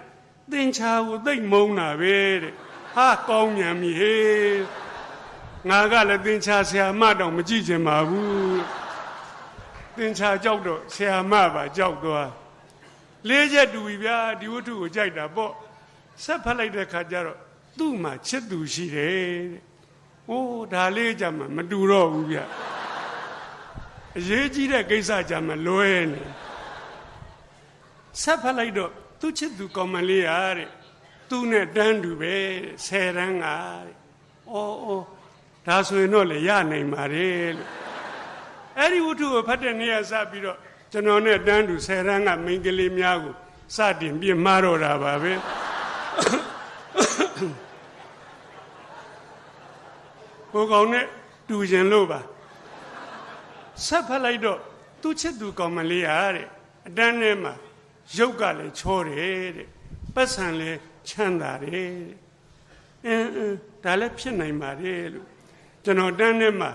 သင်္ချာကိုသိမ့်မုန်းတာပဲတဲ့ဟာကောင်းမြန်ပြီဟေးငါကလည်းသင်္ချာဆရာမတောင်မကြည့်ချင်ပါဘူးသင်္ချာကြောက်တော့ဆရာမပါကြောက်သွား4ချက်တူပြီဗျာဒီဝတ္ထုကိုကြိုက်တာပေါ့ဆက်ဖတ်လိုက်တဲ့ခါကျတော့သူ့မှာချစ်သူရှိတယ်တဲ့။အိုးဒါလေးကြမှာမတူတော့ဘူးဗျ။အရေးကြီးတဲ့ကိစ္စကြမှာလွဲနေ။ဆက်ဖတ်လိုက်တော့သူ့ချစ်သူကောင်းမလေးရတဲ့။သူ့နဲ့တန်းတူပဲ10တန်းကတဲ့။အော်ဒါဆိုရင်တော့လေရနိုင်ပါတယ်လို့။အဲ့ဒီဝတ္ထုကိုဖတ်တဲ့နေ့ကစပြီးတော့ကျွန်တော်နဲ့တန်းတူ10တန်းကမိန်းကလေးများကိုစတင်ပြမှားတော့တာပါပဲ။ဟိုကောင်နဲ့တူရင်လို့ပါဆက်ဖက်လိုက်တော့သူ့ချစ်သူကောင်မလေးရတဲ့အတန်းထဲမှာရုပ်ကလည်းချောတယ်တဲ့ပတ်စံလည်းချမ်းသာတယ်တဲ့ဒါလည်းဖြစ်နိုင်ပါတယ်လို့ကျွန်တော်တန်းထဲမှာ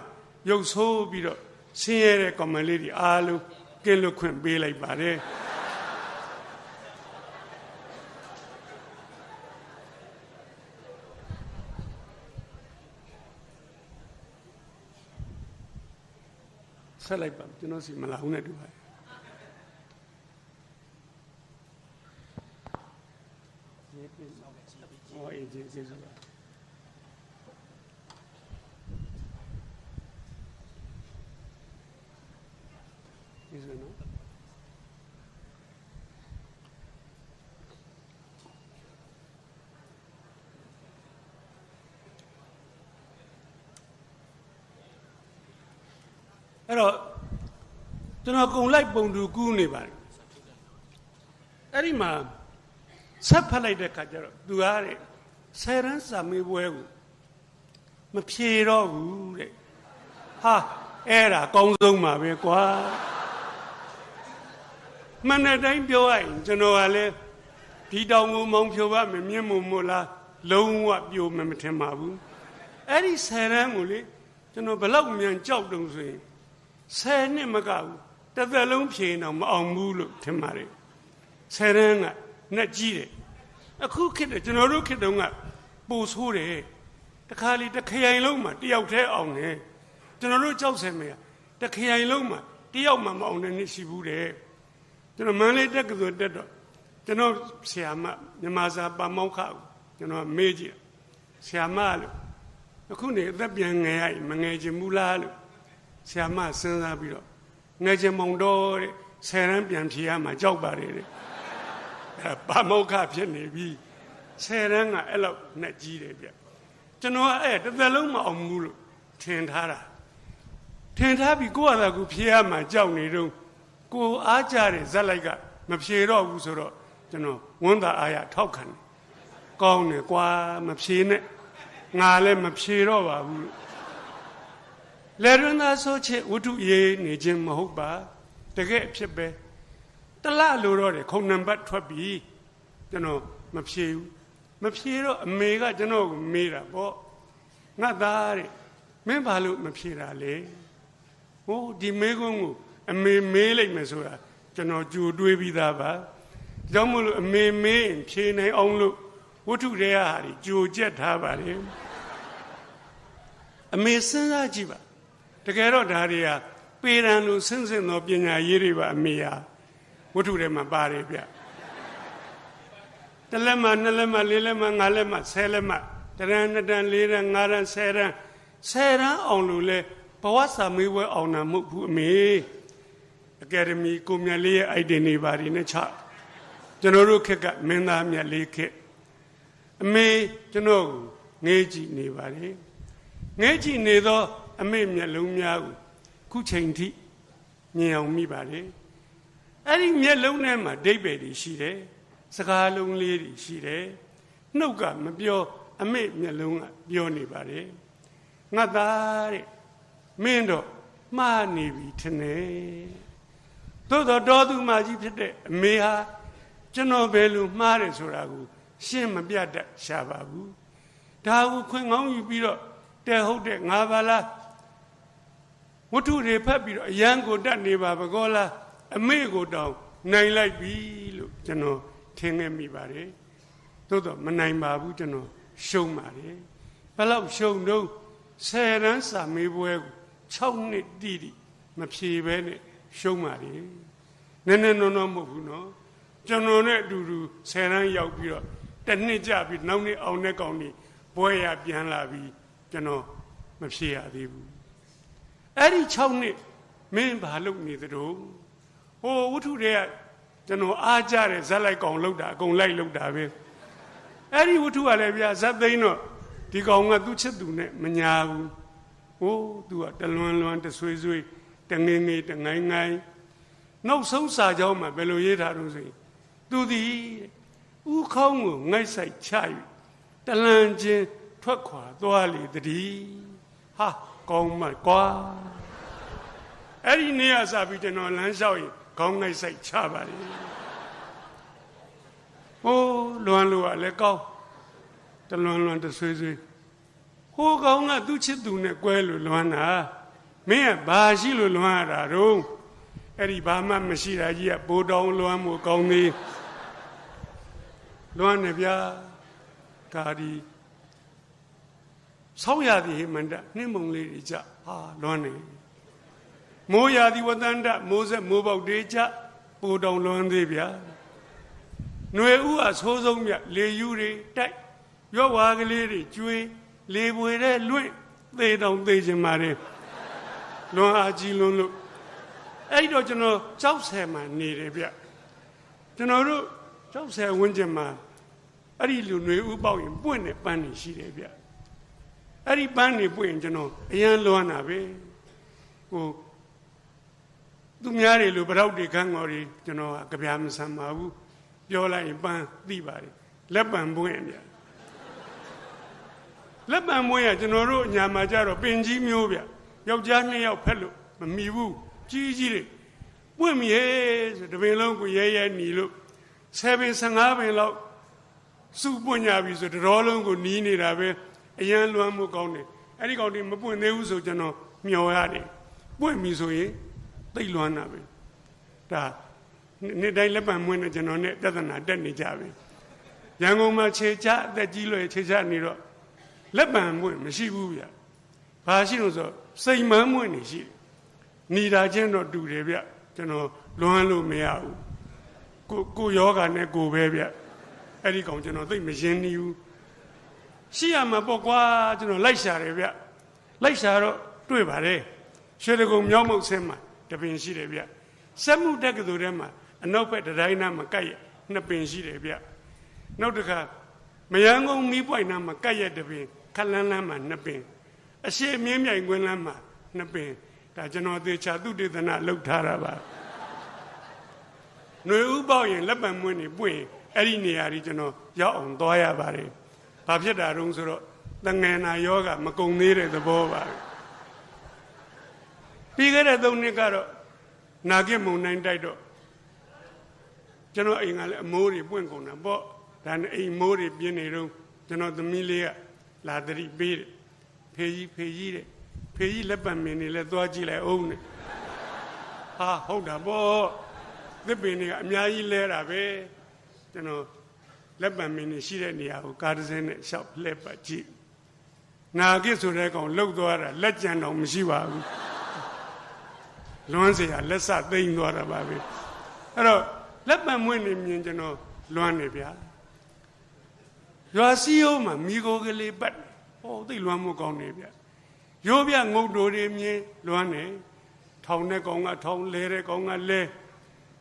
ရုပ်ဆိုးပြီးတော့ဆင်းရဲတဲ့ကောင်မလေးတွေအားလုံးကင်းလွတ်ခွင့်ပေးလိုက်ပါတယ်ဆက်လိုက်ပါကျွန်တော်စီမလာဘူးနဲ့တူပါတယ်ဟောအေးကျေးဇူးပါကျေးဇူးနော်အဲ့တော့ကျွန်တော်ကုံလိုက်ပုံတူကူးနေပါတယ်အဲ့ဒီမှာဆက်ဖတ်လိုက်တဲ့ခါကျတော့သူကားတဲ့10ရန်စာမေးပွဲကိုမဖြေတော့ဘူးတဲ့ဟာအဲ့ဒါအကောင်းဆုံးပါပဲကွာမနေ့တိုင်းပြောရရင်ကျွန်တော်ကလည်းဒီတောင်ကိုမောင်းဖြိုပါမမြင်မို့လားလုံးဝပြိုမထင်ပါဘူးအဲ့ဒီ10ရန်ကိုလေကျွန်တော်ဘလောက်မြန်ကြောက်တုံဆိုရင်10နှစ်မကဘူးတစ်သက်လုံးဖြေတော့မအောင်ဘူးလို့ထင်ပါတယ်10ရန်ကနဲ့ကြီးတယ်အခုခေတ်ကျွန်တော်တို့ခေတ်တုန်းကပိုဆိုးတယ်တခါလေတစ်ခရိုင်လုံးမှာတယောက်တည်းအောင်တယ်ကျွန်တော်တို့ကြောက်စင်မယ်တစ်ခရိုင်လုံးမှာတယောက်မှမအောင်တဲ့နေ့ရှိဘူးတဲ့ကျွန်တော်မန္တလေးတက္ကသိုလ်တက်တော့ကျွန်တော်ဆရာမမြန်မာစာပါမောက္ခကိုကျွန်တော်မေးကြည့်ဆရာမလို့အခုနေအသက်ပြန်ငယ်ရမငယ်ချင်ဘူးလားလို့ဆရာမစဉ်းစားပြီးတော့ငယ်ချင်မောင်တော့တဲ့10ရန်ပြန်ဖြေရမှာကြောက်ပါတယ်တဲ့ပါမောက္ခဖြစ်နေပြီ10ရန်ကအဲ့လောက်နဲ့ကြီးတယ်ဗျကျွန်တော်အဲ့တစ်သက်လုံးမအောင်ဘူးလို့ထင်ထားတာထင်ထားပြီးကိုယ့်အသာကိုဖြေရမှာကြောက်နေတော့ကိုအားကြတဲ့ဇက်လိုက်ကမဖြေတော့ဘူးဆိုတော့ကျွန်တော်ဝန်တာအားရထောက်ခံတယ်ကောင်းတယ်ကွာမဖြေနဲ့ငါလည်းမဖြေတော့ပါဘူးလေရဏဆိုချေဝတ္ထုရေးနေခြင်းမဟုတ်ပါတကယ်ဖြစ်ပဲတလလိုတော့တယ်ခုံနံပါတ်ထွက်ပြီကျွန်တော်မဖြေဘူးမဖြေတော့အမေကကျွန်တော်ကိုမေးတာပေါ့ငါသားတဲ့မင်းဘာလို့မဖြေတာလဲဟိုဒီမေးခွန်းကိုအမေမေးလိုက်မယ်ဆိုတာကျွန်တော်ကြိုတွေးပြီးသားပါကြောင့်မို့လို့အမေမေးဖြေနိုင်အောင်လို့ဝတ္ထုတွေကဟာကြိုကြက်ထားပါလေအမေစဉ်းစားကြည့်ပါတကယ်တော့ဒါတွေကပေရန်လိုဆင်းဆင်းသောပညာရေးတွေပါအမေဟာဝတ္ထုထဲမှာပါတယ်ဗျတလက်မှ2လက်မှ4လက်မှ5လက်မှ10လက်မှတရန်2တန်4တန်5တန်10တန်10တန်အောင်လို့လဲဘဝစာမေးပွဲအောင်တာမဟုတ်ဘူးအမေအကယ်ဒမီကိုမြတ်လေးရဲ့ item တွေပါနေချကျွန်တော်တို့ခက်ကမင်းသားမြတ်လေးခက်အမေကျွန်တော်ငေးကြည့်နေပါလေငေးကြည့်နေသောအမေမျက်လုံးများကိုခုချိန်ထိမြင်အောင်မိပါလေအဲ့ဒီမျက်လုံးထဲမှာဒိဗ္ဗေတွေရှိတယ်စကားလုံးလေးတွေရှိတယ်နှုတ်ကမပြောအမေမျက်လုံးကပြောနေပါတယ်ငါသားတဲ့မင်းတော့မှားနေပြီထင်တယ်သို့တော့တော်သူမကြီးဖြစ်တဲ့အမေဟာကျွန်တော်ဘယ်လိုမှားတယ်ဆိုတာကိုရှင်းမပြတ်တတ်ရှာပါဘူးဒါကိုခွင့်ကောင်းယူပြီးတော့တ တဲ့ဟုတ်တဲ့ငါပါလားဝတ္ထုတွေဖတ်ပြီးတော့အယံကိုတတ်နေပါဘကောလားအမေကိုတောင်နိုင်လိုက်ပြီလို့ကျွန်တော်ထင်ခဲ့မိပါတယ်သို့တော့မနိုင်ပါဘူးကျွန်တော်ရှုံးပါတယ်ဘယ်လောက်ရှုံးတော့10 တန်းစာမေးပွဲကို6 နှစ်တိတိမဖြေဘဲနဲ့ရှုံးပါတယ်နည်းနည်းနော်မဟုတ်ဘူးနော်ကျွန်တော်နဲ့အတူတူ10 တန်းရောက်ပြီးတော့တစ်နှစ်ကြာပြီးနောက်နှစ်အောင်တဲ့ကောင်ကြီးပွဲရပြန်လာပြီးကျွန်တော်မဖြေရသေးဘူးအဲ့ဒီ6 နှစ်မင်းဘာလုပ်နေသတို့ဟိုဝတ္ထုတွေကကျွန်တော်အားကြတယ်ဇက်လိုက်ကောင်လောက်တာအကုန်လိုက်လောက်တာပဲအဲ့ဒီဝတ္ထုကလည်းဗျာဇက်သိန်းတော့ဒီကောင်ကသူ့ချစ်သူနဲ့မညာဘူးဟိုသူကတလွန်လွန်တဆွေးဆွေးတငင်းငင်းတငိုင်းငိုင်းနောက်ဆုံးစာကြောင်းမှာဘယ်လိုရေးထားလို့ဆိုရင်သူသည်ဥခေါင်းကိုငိုက်ဆိုင်ချ၍တလန်ချင်းထွက်ခွာသွားလေတည်းဟာကောင်းမှကွာအဲ့ဒီနေ့ကစပြီးကျွန်တော်လမ်းလျှောက်ရင်ခေါင်းငိုက်ဆိုင်ချပါလေဟိုလွန်လို့ကလည်းကောင်းတလွန်လွန်တဆွေးဆွေးဟိုကောင်ကသူ့ချစ်သူနဲ့ကွဲလို့လွန်တာမင်းကဘာရှိလို့လွန်ရတာတော့အဲ့ဒီဘာမှမရှိတာကြီးကဘိုးတောင်လွန်မှုကောင်းသေးလွန်နေဗျာကာဒီဆောင်းရသည်ဟိမန္တနှင်းမုံလေးတွေကြဟာလွန်နေမိုးရာသီဝတ္တန္တမိုးဆက်မိုးပေါက်တွေကြဘိုးတောင်လွန်သေးဗျာຫນွေဥအဆိုးဆုံးမြလေယူတွေတိုက်ရွက်ဝါကလေးတွေကျွေးလေပွေတဲ့လွင့်သေတောင်သေခြင်းပါတယ်လွန်အားကြီးလွန်းလို့အဲ့တော့ကျွန်တော်ကြောက်ဆယ်မှာနေတယ်ဗျကျွန်တော်တို့ကြောက်ဆယ်ဝန်းကျင်မှာအဲ့ဒီလူຫນွေဥပေါက်ရင်ပွင့်တဲ့ပန်းတွေရှိတယ်ဗျအဲ့ဒီပန်းတွေပွင့်ရင်ကျွန်တော်အရန်လွမ်းတာပဲဟိုသူများတွေလူပရောက်တွေခန်းတော်တွေကျွန်တော်ကကြပြမဆန်ပါဘူးပြောလိုက်ရင်ပန်းသိပါတယ်လက်ပံပွင့်ဗျလက်ပံပွင့်ရကျွန်တော်တို့ညာမှာကြတော့ပင်ကြီးမျိုးဗျယောက်ျား2 ယောက်ဖက်လို့မမီဘူးကြီးကြီးတွေပွင့်မြေဆိုတပင်လုံးကိုရဲရဲหนีလို့7 ပင်15 ပင်လောက်စုပွင့်ကြပြီဆိုတော်လုံးကိုနီးနေတာပဲအရန်လွမ်းမှုကောင်းတယ်အဲ့ဒီကောင်တွေမပွင့်သေးဘူးဆိုကျွန်တော်မျောရတယ်ပွင့်ပြီဆိုရင်သိလွမ်းတာပဲဒါနေ့တိုင်းလက်ပံမွေးနေကျွန်တော်နဲ့တသနာတက်နေကြပြီရန်ကုန်မှာခြေချအသက်ကြီးလို့ခြေချနေတော့လက်ပံမွေးမရှိဘူးဗျဘာရှိလို့ဆိုစိတ်မန်းမွေးနေရှိတယ်နေတာချင်းတော့တူတယ်ဗျကျွန်တော်လွမ်းလို့မရဘူးကိုယောဂနဲ့ကိုပဲဗျအဲ့ဒီကောင်ကျွန်တော်သိမရင်းနေဘူးရှိရမှာပေါ့ကွာကျွန်တော်လိုက်ရှာတယ်ဗျလိုက်ရှာတော့တွေ့ပါတယ်ရွှေတကုံမြောက်မုတ်ဆင်းမှာတပင်ရှိတယ်ဗျစက်မှုတက်ကတူထဲမှာအနောက်ဘက်တိုင်းနားမှာကပ်ရ2 ပင်ရှိတယ်ဗျနောက်တစ်ခါမယန်းကုန်းမီးပွိုင်နားမှာကပ်ရ1 ပင်ခလန်းလန်းမှာ2 ပင်အရှိမြင်းမြိုင်ကွင်းလန်းမှာ2 ပင်ဒါကျွန်တော်သေချာသူတေသနာလှုပ်ထားတာပါຫນွေဥပေါက်ရင်လက်ပံမွေးနေပွင့်အဲ့ဒီနေရာကြီးကျွန်တော်ရောက်အောင်သွားရပါတယ်ဘာဖြစ်တာတုံးဆိုတော့တငယ်နာယောဂမကုံသေးတဲ့သဘောပါပြီးခဲ့တဲ့3 နှစ်ကတော့နာဂစ်မုံနိုင်တိုက်တော့ကျွန်တော်အိမ်ကလည်းအမိုးတွေပွင့်ကုန်တာပေါ့ဒါနဲ့အိမ်မိုးတွေပြင်းနေတော့ကျွန်တော်သမီးလေးကလာတတိပေးတယ်ဖေကြီးတဲ့ဖေကြီးလက်ပံမင်းနေလဲသွားကြည့်လိုက်အောင်နဲ့ဟာဟုတ်တာပေါ့သစ်ပင်တွေကအများကြီးလဲတာပဲကျွန်တော်လက်ပံမင်းနေရှိတဲ့နေရာကိုကားတစ်စင်းနဲ့ရှောက်လှည့်ပတ်ကြည့်နာဂစ်ဆိုတဲ့ကောင်လှုပ်သွားတာလက်ကြံတော့မရှိပါဘူးလွမ်းเสียလက်စသိမ့်သွားတာပါပဲအဲ့တော့လက်ပံမွေးနေမြင်ကျွန်တော်လွမ်းနေဗျာရွာစီယိုးမှာမိโกကလေးပတ်ဟောသိလွမ်းမှုကောင်းနေဗျာရိုးပြငုတ်တိုတွေမြင်လွမ်းနေထောင်တဲ့ကောင်ကထောင်လဲတဲ့ကောင်ကလဲ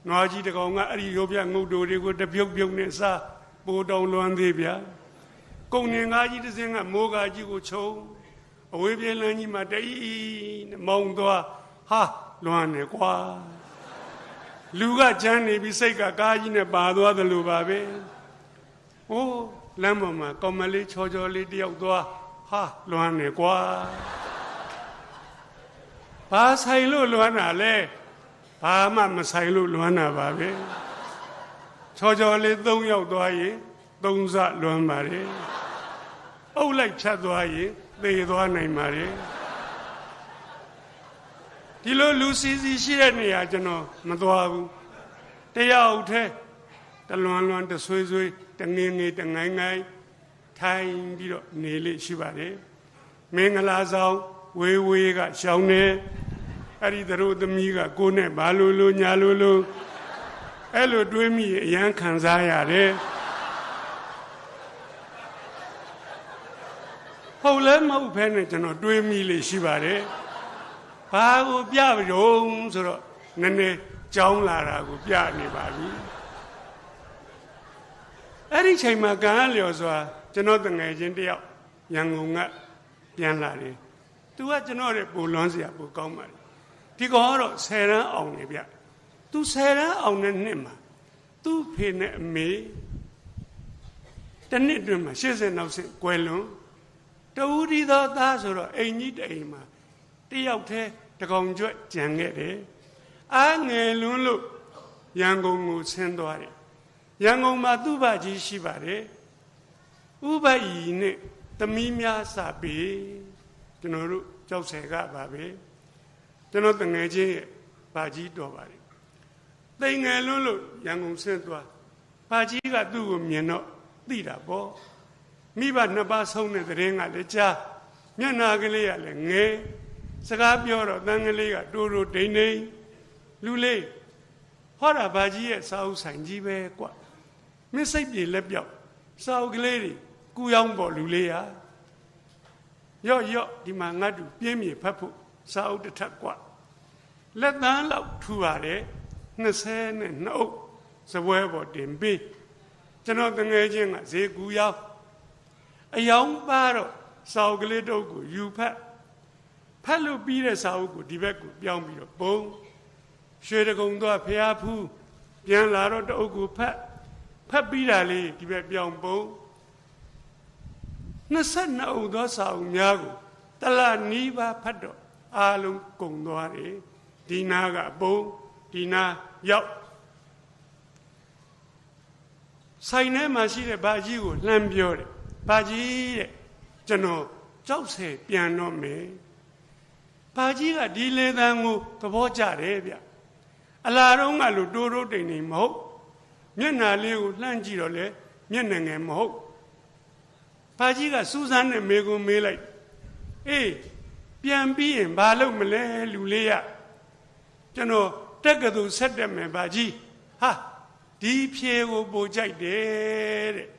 နွားကြီးတကောင်ကအဲ့ဒီရိုးပြငုတ်တိုတွေကိုတပြုတ်ပြုတ်နဲ့စားပိုးတောင်လွမ်းသေးဗျာကုံငင်ကားကြီးတစ်စင်းကမိုးကားကြီးကိုခြုံအဝေးပြေးလမ်းကြီးမှာတအီးနဲ့မောင်းသွားဟာလွမ်းနေကွာလူကချမ်းနေပြီးစိတ်ကကားကြီးနဲ့ပါသွားတယ်လို့ပါပဲဟိုးလမ်းပေါ်မှာကောင်မလေးချောချောလေးတယောက်သွားဟာလွမ်းနေကွာဘာဆိုင်လို့လွမ်းတာလဲဘာမှမဆိုင်လို့လွမ်းတာပါပဲချောချောလေး3 ယောက်သွားရင်3 စလွမ်းပါတယ်အုပ်လိုက်ဖြတ်သွားရင် သေသွားနိုင်ပါလေဒီလိုလူစီစီရှိတဲ့နေရာကျွန်တော်မသွားဘူးတရားဥထဲတလွန်လွန်တဆွေးဆွေးတငင်းငယ်တငိုင်းငိုင်းထိုင်ပြီးတော့နေလေရှိပါတယ်မင်္ဂလာဆောင်ဝေးဝေးကရှောင်းနေအဲ့ဒီတို့သမီးကကိုယ်နဲ့ဘာလို့ညာလို့အဲ့လိုတွေးမိအရန်ခံစားရတယ်ဟုတ်လဲမဟုတ်ဖဲနဲ့ကျွန်တော်တွေးမိလေရှိပါတယ်ဘာကိုပြကြုံဆိုတော့နည်းနည်းကြောင်းလာတာကိုပြနေပါပြီအဲ့ဒီချိန်မှာကံလျော်စွာကျွန်တော်တငယ်ချင်းတယောက်ရန်ကုန်ကပြန်လာတယ်သူကကျွန်တော်ရဲ့ပူလွန်စရာပူကောင်းပါလေဒီကောင်ကတော့10 တန်းအောင်နေဗျသူ10 တန်းအောင်တဲ့နှစ်မှာသူ့ဖေနဲ့အမေတစ်နှစ်တွင်မှာ80နောက်ဆင့်ကွယ်လွန်တူဒီသောသားဆိုတော့အိမ်ကြီးတအိမ်မှာတယောက်တည်းတကောင်ကျွတ်ကြံခဲ့တယ်အားငယ်လွန်းလို့ရန်ကုန်ကိုဆင်းသွားတယ်ရန်ကုန်မှာသူ့ဘာကြီးရှိပါတယ်ဥပယီနဲ့သမီးများစာပေကျွန်တော်တို့ကြောက်ဆယ်ကပါပဲကျွန်တော်တငယ်ချင်းရဲ့ဘာကြီးတော်ပါတယ်တိမ်ငယ်လွန်းလို့ရန်ကုန်ဆင်းသွားဘာကြီးကသူ့ကိုမြင်တော့သိတာပေါ့မိဘနှစ်ပါးဆုံးတဲ့တဲ့င်းကလည်းကြားမျက်နာကလေးကလည်းငယ်စကားပြောတော့တန်ကလေးကတိုးတိုးဒိန်ဒိန်လူလေးဟောတာဘာကြီးရဲ့စာအုပ်ဆိုင်ကြီးပဲကွမင်းစိတ်ပြေလက်ပြောက်စာအုပ်ကလေးတွေကူရောင်းပေါ်လူလေးဟာရော့ဒီမှာငါတို့ပြင်းမြေဖတ်ဖို့စာအုပ်တစ်ထပ်ကွလက်သန်းလောက်ထူရတယ်22အုပ်စပွဲပေါ်တင်ပေးကျွန်တော်တငယ်ချင်းကဈေးကူရောက်အယောင်ပါတော့စာအုပ်ကလေးတို့ကိုယူဖတ်လို့ပြီးတဲ့စာအုပ်ကိုဒီဘက်ကိုပြောင်းပြီးတော့ပုံရွှေတကုံသွားဖျားဖူးပြန်လာတော့တအုပ်ကိုဖတ်ပြီးတာလေးဒီဘက်ပြောင်းပုံ22အုပ်သောစာအုပ်များကိုတလနီးပါးဖတ်တော့အားလုံးကုန်သွားတယ်ဒီနာကအပုံဒီနာရောက်ဆိုင်ထဲမှာရှိတဲ့ဘာကြီးကိုလှမ်းပြောတယ်ဘာကြီးတဲ့ကျွန်တော်ကြောက်ဆယ်ပြန်တော့မယ်ဘာကြီးကဒီလေသံကိုသဘောကျတယ်ဗျအလာတော့ကလို့တိုးတိုးတိမ်တိမ်မဟုတ်မျက်နာလေးကိုလှမ်းကြည့်တော့လေမျက်နှာငယ်မဟုတ်ဘာကြီးကစူးစမ်းနဲ့မေကိုမေးလိုက်အေးပြန်ပြီးရင်ဘာလုပ်မလဲလူလေးရကျွန်တော်တက်ကတူဆက်တက်မယ်ဘာကြီးဟာဒီဖြေကိုပို့ကြိုက်တယ်တဲ့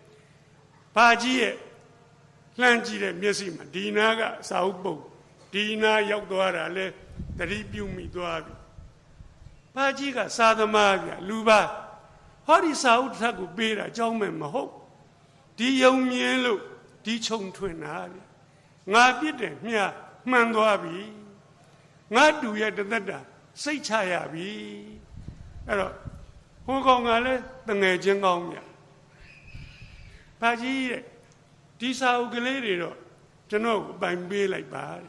ဘာကြီးရဲ့လှမ်းကြည့်တဲ့မျက်စိမှာဒီနာကစာအုပ်ပုတ်ဒီနာရောက်သွားတာလဲတတိပြုမိသွားပြီဘာကြီးကစာသမားပြလူပါဟောဒီစာအုပ်ထက်ကိုပေးတာအကြောင်းမဲ့မဟုတ်ဒီယုံမြင်လို့ဒီခြုံထွင်တာဗျငါပြစ်တယ်မြတ်မှန်သွားပြီငါတူရဲ့တသက်တာစိတ်ချရပြီအဲ့တော့ဟိုကောင်ကလည်းတငယ်ချင်းကောင်းမြတ်ဘာကြီးတဲ့ဒီစာအုပ်ကလေးတွေတော့ကျွန်တော်ကိုပိုင်ပေးလိုက်ပါတဲ့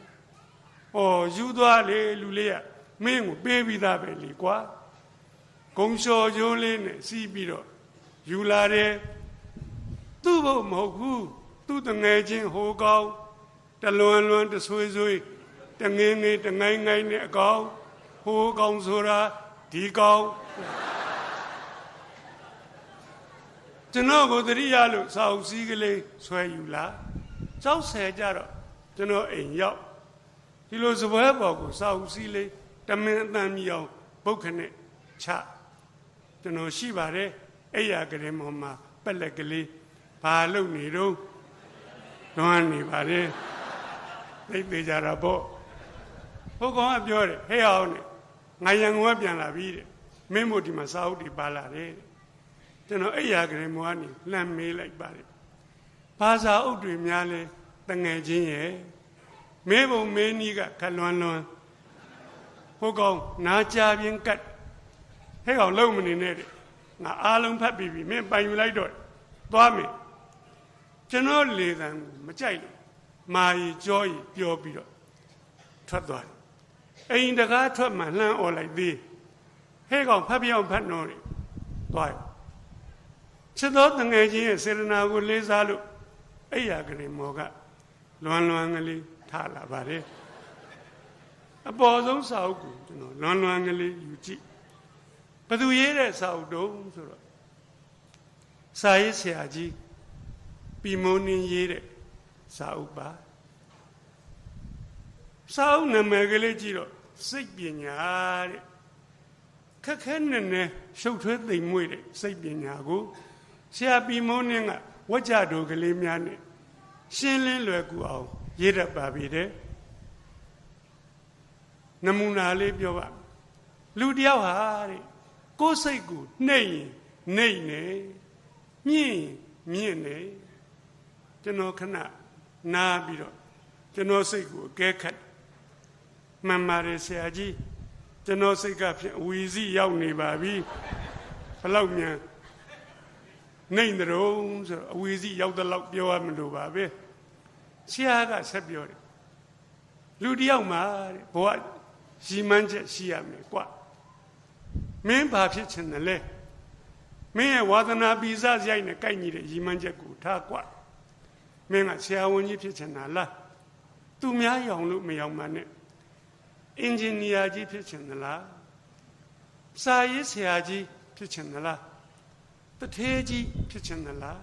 ဩယူသွားလေလူလေးကမင်းကိုပေးပြီးသားပဲလေကွာဂုံလျှော်ရိုးလေးနဲ့စီးပြီးတော့ယူလာတယ်သူ့ဘုမဟုတ်ဘူးသူ့တငယ်ချင်းဟိုကောင်တလွန်တဆွေတငင်းငယ်တငိုင်းနဲ့အကောင်ဟိုကောင်ဆိုတာဒီကောင်ကျွန်တော်ကိုတတိယလို့စာအုပ်စည်းကလေးဆွဲယူလာကြောက်ဆယ်ကြတော့ကျွန်တော်အိမ်ရောက်ဒီလိုစပွဲပေါ်ကိုစာအုပ်စည်းလေးတမင်အတန်မြအောင်ပုတ်ခနဲ့ချကျွန်တော်ရှိပါတယ်အဲ့ရကလေးပေါ်မှာပက်လက်ကလေးဘာလုပ်နေတော့လွမ်းနေပါတယ်သိသေးကြတာပေါ့ဘုကောင်ကပြောတယ်ဟဲ့အောင်နဲ့ငါရန်ကုန်ကပြန်လာပြီတဲ့မင်းတို့ဒီမှာစာအုပ်တွေပါလာတယ်ကျွန်တော်အဲ့ရကလေးမောကနေလှမ်းမေးလိုက်ပါတယ်ဘာစာအုပ်တွေများလဲတငယ်ချင်းရဲ့မေးပုံမေးနီးကခလွန်းဟိုကောင်နာကြပြင်းကတ်ဟဲ့ကောင်လုံးမနေနဲ့တဲ့ငါအားလုံးဖတ်ပြီးပြီမင်းပိုင်ယူလိုက်တော့သွားမယ်ကျွန်တော်လေသံကိုမကြိုက်လို့မာရီကြောရီပြောပြီးတော့ထွက်သွားတယ်အိမ်တကားထွက်မှလှမ်းអော်လိုက်သေးဟဲ့ကောင်ဖတ်ပြောင်းဖတ်တော့တယ်သွားရချစ်တော်တငယ်ချင်းရဲ့စေရနာကိုလေးစားလို့အဲ့ရကလေးမောက လွန်လွန်ကလေးထားလာပါတယ်အပေါ်ဆုံးစာအုပ်ကိုကျွန်တော်လွန်လွန်ကလေးယူကြည့်ဘယ်သူရေးတဲ့စာအုပ်တုံးဆိုတော့စာရေးဆရာကြီးပီမိုးနှင်းရေးတဲ့စာအုပ်ပါစာအုပ်နာမည်ကလေးကြည့်တော့စိတ်ပညာတဲ့ခက်ခဲနဲ့နဲ့ရှုပ်ထွေးသိမ်မွေ့တဲ့စိတ်ပညာကိုဆရာပီမိုးနှင်းကဝကြတော်ကလေးများနဲ့ရှင်းလင်းလွယ်ကူအောင်ရေးတတ်ပါပြီတဲ့နမူနာလေးပြောပါလူတယောက်ဟာတဲ့ကိုယ်စိတ်ကိုနှိမ့်ရင်နှိမ့်နေမြင့်ရင်မြင့်နေကျွန်တော်ခဏနားပြီးတော့ကျွန်တော်စိတ်ကိုအကဲခတ်မှန်ပါတယ်ဆရာကြီးကျွန်တော်စိတ်ကဖြင့်အဝီစီရောက်နေပါပြီဘလောက်မြန်နှိမ့်တုံးဆိုတော့အဝီစီရောက်တဲ့လောက်ပြောရမလို့ပါပဲဆရာကဆက်ပြောတယ်လူတယောက်မှာတဲ့ဘဝရည်မှန်းချက်ရှိရမယ်ကွာမင်းဘာဖြစ်ချင်တယ်လဲမင်းရဲ့ဝါသနာပိစရိုက်နဲ့ကိုက်ညီတဲ့ရည်မှန်းချက်ကိုထားကွာမင်းကဆရာဝန်ကြီးဖြစ်ချင်တာလားသူများရောင်လို့မရောင်ပါနဲ့အင်ဂျင်နီယာကြီးဖြစ်ချင်သလားစာရေးဆရာကြီးဖြစ်ချင်သလားတထေးကြီးဖြစ်ချင်သလား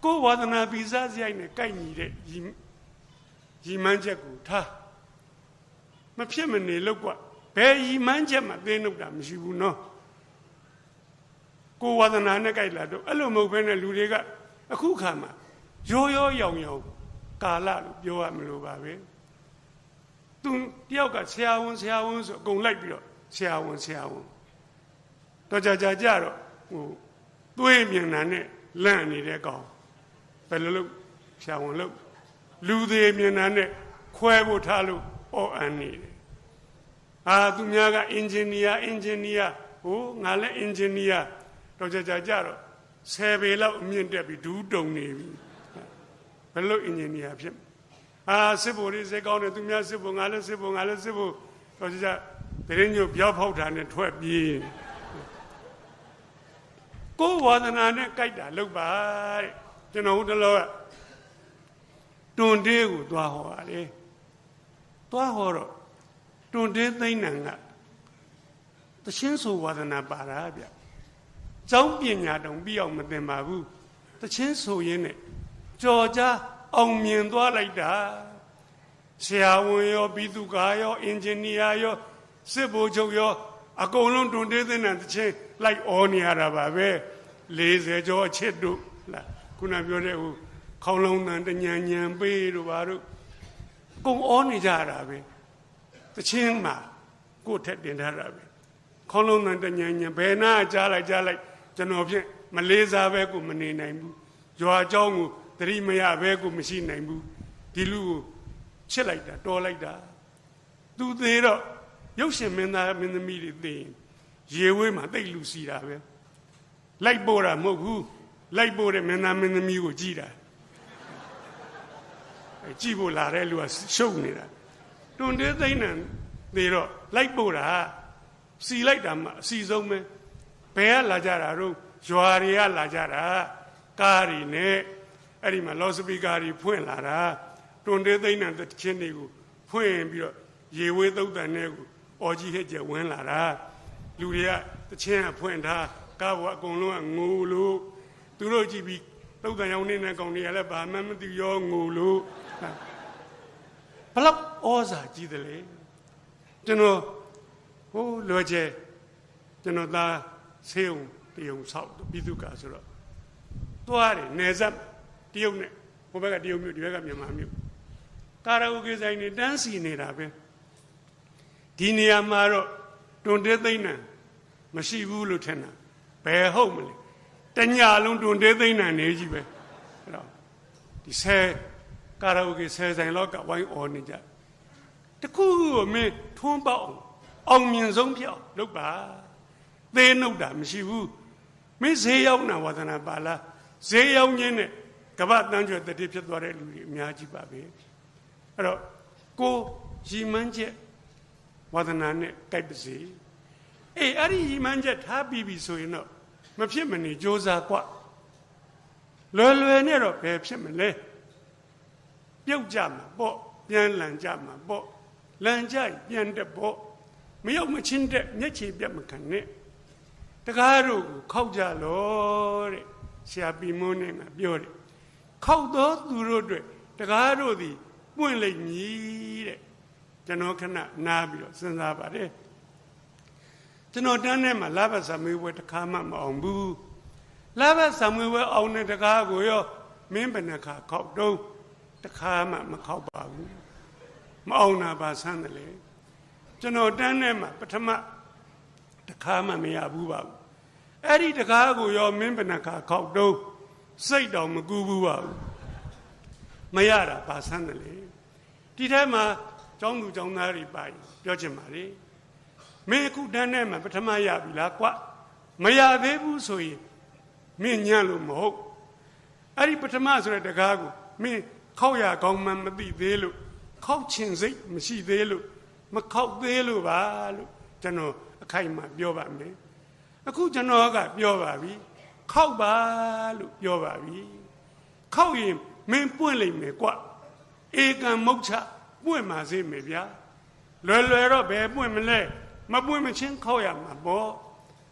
ကိုယ်ဝါသနာပိစရိုက်နဲ့ကိုက်ညီတဲ့ရည်မှန်းချက်ကိုထားမဖြစ်မနေလို့ကွာဘယ်ရည်မှန်းချက်မှသိနှုတ်တာမရှိဘူးနော်ကိုယ်ဝါသနာနဲ့ကိုက်လာတော့အဲ့လိုမဟုတ်ဘဲနဲ့လူတွေကအခုခါမှာရောရောရောင်ရောင်ကာလလို့ပြောရမလို့ပါပဲသူတယောက်ကဆရာဝန်ဆိုအကုန်လိုက်ပြီးတော့ဆရာဝန်တော့ကြာတော့ဟိုသွေးမြင်တာနဲ့လန့်နေတဲ့ကောင်ဘယ်လိုလုပ်ဆရာဝန်လုပ်လူသေးမြင်တာနဲ့ခွဲဖို့ထားလို့အော်အန်နေတယ်သူများကအင်ဂျင်နီယာဟိုငါလည်းအင်ဂျင်နီယာတော့ကြာတော့10ပေလောက်အမြင့်တက်ပြီးဒူးတုံနေပြီဘယ်လိုအင်ဂျင်နီယာဖြစ်စစ်ဖို့လေးစိတ်ကောင်းတယ်သူများစစ်ဖို့ငါလည်းစစ်ဖို့တော့ကြာတရင်ညို့ပြောက်ဖောက်တာနဲ့ထွက်ပြေးကိုယ်ဝါသနာနဲ့ကြိုက်တာလုပ်ပါတဲ့ကျွန်တော်ဟိုတလောကတွန်တေးကိုသွားဟောရတယ်သွားဟောတော့တွန်တေးသိမ့်နံကတချင်းဆိုဝါသနာပါတာဗျကျောင်းပညာတောင်ပြီးအောင်မသင်ပါဘူးတချင်းဆိုရင်းနဲ့ကြော်ကြားအောင်မြင်သွားလိုက်တာဆရာဝန်ရောပြည်သူကာရောအင်ဂျင်နီယာရောစစ်ဗိုလ်ချုပ်ရောအကုန်လုံးတွန်တေးသိမ့်နံတချင်းလိုက်အော်နေရတာပါပဲ40ကျော်အချစ်တို့လားခုနပြောတဲ့ဟိုခေါင်းလုံးတန်တညံညံပေးတို့ဘာတို့ကုန်အောနေကြတာပဲတချင်းမှာကိုယ်ထက်တင်ထားတာပဲခေါင်းလုံးတန်တညံညံဘယ်နာကြားလိုက်ကျွန်တော်ဖြင့်မလေးစားပဲကိုမနေနိုင်ဘူးရွာเจ้าကိုသတိမရပဲကိုမရှိနိုင်ဘူးဒီလူကိုချစ်လိုက်တာတော်လိုက်တာသူသေးတော့ရုပ်ရှင်မင်းသားမင်းသမီးတွေသိရင်ရေဝေးမှာတိတ်လူစီတာပဲလိုက်ပို့တာမဟုတ်ဘူးလိုက်ပို့တဲ့မင်းသားမင်းသမီးကိုကြည်တာကြည့်ဖို့လာတဲ့လူကရှုပ်နေတာတွန်တေးသိမ့်နံနေတော့လိုက်ပို့တာစီလိုက်တာမှအစီဆုံးပဲဘယ်ကလာကြတာတော့ရွာတွေကလာကြတာကားတွေနဲ့အဲ့ဒီမှာလော်စပီကာတွေဖွင့်လာတာတွန်တေးသိမ့်နံတချင်းတွေကိုဖွင့်ပြီးတော့ရေဝေးသုတ်တန်နဲ့ကိုအော်ကြီးဟဲ့ကျဝင်လာတာလူတွေကတချင်းကဖွင့်ထားကားကအကုန်လုံးကငိုလို့သူတို့ကြည့်ပြီးသုတ်တန်ရောင်နေတဲ့ကောင်တွေကလည်းဘာမှမသိရောငိုလို့ဘလောက်ဩဇာကြီးတယ်လေကျွန်တော်ဟိုလွယ်ကျဲကျွန်တော်သားဆေးုံတရုံဆောက်ပြည်သူကဆိုတော့သွားတယ်နေဆက်တရုတ်နဲ့ဟိုဘက်ကတရုတ်မြို့ဒီဘက်ကမြန်မာမြို့ကာရာအိုကေဆိုင်နေတန်းစီနေတာပဲဒီနေရာမှာတော့တွန်တေးသိမ့်နံမရှိဘူးလို့ထင်တာဘယ်ဟုတ်မလဲတညလုံးတွန်တေးသိမ့်နံနေကြီးပဲအဲ့တော့ဒီကာရာအိုကေဆယ်ဆိုင်လောက်ကဝိုင်းအော်နေကြတခုကိုမင်းထွန်းပေါက်အောင်မြင်ဆုံးဖြစ်အောင်လုပ်ပါသေနှုတ်တာမရှိဘူးမင်းဈေးရောက်နာဝါသနာပါလားဈေးရောက်ခြင်းနဲ့ကမ္ဘာတန်းကျွတ်တတိဖြစ်သွားတဲ့လူတွေအများကြီးပါပဲအဲ့တော့ကိုရီမန်းချက်ဝါသနာနဲ့ကြိုက်ပါစေအဲ့ဒီရီမန်းချက်ထားပြီးပြီဆိုရင်တော့မဖြစ်မနေကြိုးစားกว่าလွယ်နဲ့တော့ဘယ်ဖြစ်မလဲ ပြုတ်ကြမှာပေါ့ပြန်လန်ကြမှာပေါ့လန်ကြပြန်တဲ့ပေါ့မရောက်မချင်းတဲ့မျက်ခြေပြတ်မခံနဲ့တကားတို့ကိုခောက်ကြလို့တဲ့ဆရာပီမုန်းနဲ့ငါပြောတယ်ခောက်တော့သူတို့အတွက်တကားတို့သည်ပွင့်လိမ့်မည်တဲ့ကျွန်တော်ခဏနားပြီးတော့စဉ်းစားပါတယ်ကျွန်တော်တန်းထဲမှာလဘစာမေးပွဲတစ်ခါမှမအောင်ဘူးလဘစာမေးပွဲအောင်တဲ့တကားကိုရောမင်းဘယ်နှခါခောက်တော့တစ်ခါမှမခောက်ပါဘူးမအောင်တာပါဆန်းတယ်လေကျွန်တော်တန်းထဲမှာပထမတစ်ခါမှမရဘူးပါဘူးအဲ့ဒီတကားကိုရောမင်းဘယ်နှခါခောက်တော့စိတ်တော်မကူဘူးပါဘူးမရတာပါဆန်းတယ်လေဒီထဲမှာကျောင်းသူကျောင်းသားတွေပါပြောချင်ပါလေမင်းအခုတန်းထဲမှာပထမရပြီလားကွမရသေးဘူးဆိုရင်မင်းညံ့လို့မဟုတ်အဲ့ဒီပထမဆိုတဲ့တကားကိုမင်းခောက်ရကောင်းမှမသိသေးလို့ခောက်ချင်စိတ်မရှိသေးလို့မခောက်သေးလို့ပါလို့ကျွန်တော်အခိုင်အမာပြောပါမယ်အခုကျွန်တော်ကပြောပါပြီခောက်ပါလို့ပြောပါပြီခောက်ရင်မင်းပွင့်လိမ့်မယ်ကွဧကံမုတ်ချပွင့်ပါစေမယ်ဗျာလွယ်လွယ်တော့ဘယ်ပွင့်မလဲမပွင့်မချင်းခောက်ရမှာပေါ့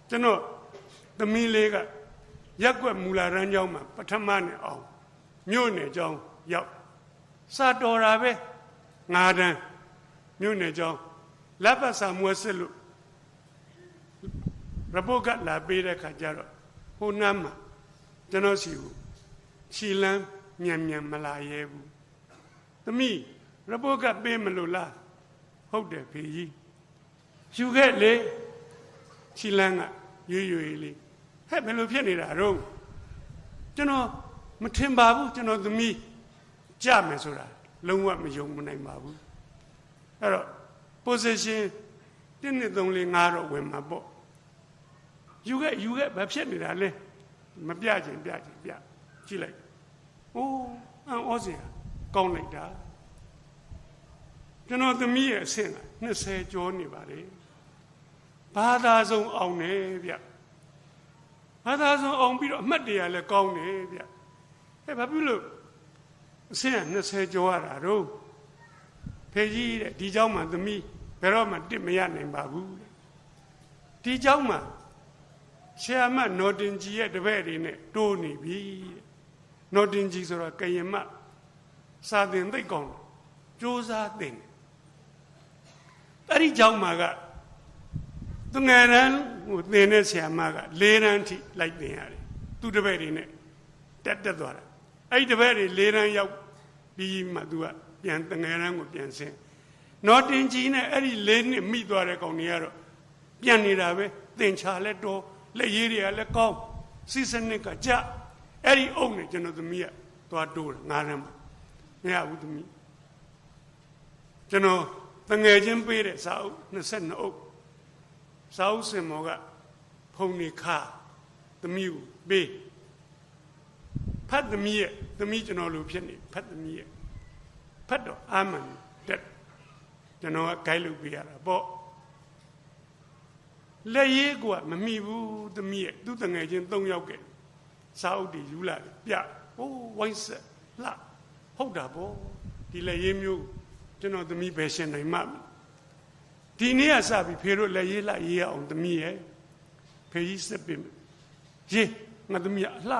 ကျွန်တော်သမီးလေးကရက်ွက်မူလာရန်ကျောင်းမှာပထမနဲ့အောင်မြို့နယ်ကျောင်းရောက်စာတော်တာပဲ9တန်းမြို့နယ်ကျောင်းလက်ပတ်စာမွေးစစ်လို့ရပုတ်ကလာပေးတဲ့ခါကျတော့ဟိုနားမှာကျွန်တော်စီကိုခြီလန်းမြန်မလာရဲဘူးသမီးရပုတ်ကပေးမလို့လားဟုတ်တယ်ဖေကြီးယူခဲ့လေခြီလန်းကရွေလေးဟဲ့ဘယ်လိုဖြစ်နေတာတော့ကျွန်တော်မထင်ပါဘူးကျွန်တော်သမီးကြမယ်ဆိုတာလုံးဝမယုံမနိုင်ပါဘူးအဲ့တော့ position 1 2 3 4 5တော့ဝင်မှာပေါ့ယူခဲ့ဘာဖြစ်နေတာလဲမပြချင်ပြကြည့်လိုက်အိုးအော်စရာကောင်းလိုက်တာကျွန်တော်သမီးရဲ့အဆင့်က20ကျော်နေပါလေဘာသာဆုံးအောင်နေဗျဘာသာဆုံးအောင်ပြီးတော့အမှတ်တရလည်းကောင်းနေဗျအဲ့ဘာဖြစ်လို့အဆင့်က20ကျော်ရတာတော့ဖေကြီးတဲ့ဒီเจ้าမှာသမီးဘယ်တော့မှတစ်မရနိုင်ပါဘူးဒီเจ้าမှာဆရာမနော်တင်ကြီးရဲ့တပည့်တွေနဲ့တိုးနေပြီနော်တင်ကြီးဆိုတော့ကရင်မစာသင်သိကောင်းကြိုးစားသင်အဲ့ဒီเจ้าမှာကသူငယ်တန်းဟိုသင်တဲ့ဆရာမက4တန်းထိလိုက်သင်ရတယ်သူတပည့်တွေနဲ့တက်သွားတာအဲ့ဒီတပည့်တွေ4တန်းရောက်ပြီးမှသူကပြန်တငယ်တန်းကိုပြန်ဆင်းနော်တင်ကြီးနဲ့အဲ့ဒီ4နှစ်မိသွားတဲ့ကောင်တွေကတော့ပြန်နေတာပဲသင်ချာလက်တော်လက်ရည်တွေကလည်းကောင်းစီစနစ်ကကြအဲ့ဒီအုပ်နဲ့ကျွန်တော်သမီးကသွားတိုးတယ်9တန်းမှာမရဘူးသမီးကျွန်တော်တငယ်ချင်းပေးတဲ့စာအုပ်22အုပ်စာအုပ်စင်မောကဖုန်နေခါသမီးကိုပေးဖတ်သမီးရဲ့သမီးကျွန်တော်လိုဖြစ်နေဖတ်သမီးရဲ့ဖတ်တော့အာမန်တက်ကျွန်တော်ကဂိုက်လုပ်ပေးရတာပေါ့လက်ရေးကမမိဘူးသမီးရဲ့သူ့တငယ်ချင်း3ယောက်ကစာအုပ်တွေယူလာတယ်ပြဟိုးဝိုင်းဆက်လှဟုတ်တာပေါ့ဒီလက်ရေးမျိုးကျွန်တော်သမီးပဲရှင်းနိုင်မှဒီနေ့ကစပြီးဖေတို့လက်ရေးလှရေးအောင်သမီးရဲ့ဖေကြီးစစ်ပြင်ရေးငါသမီးအလှ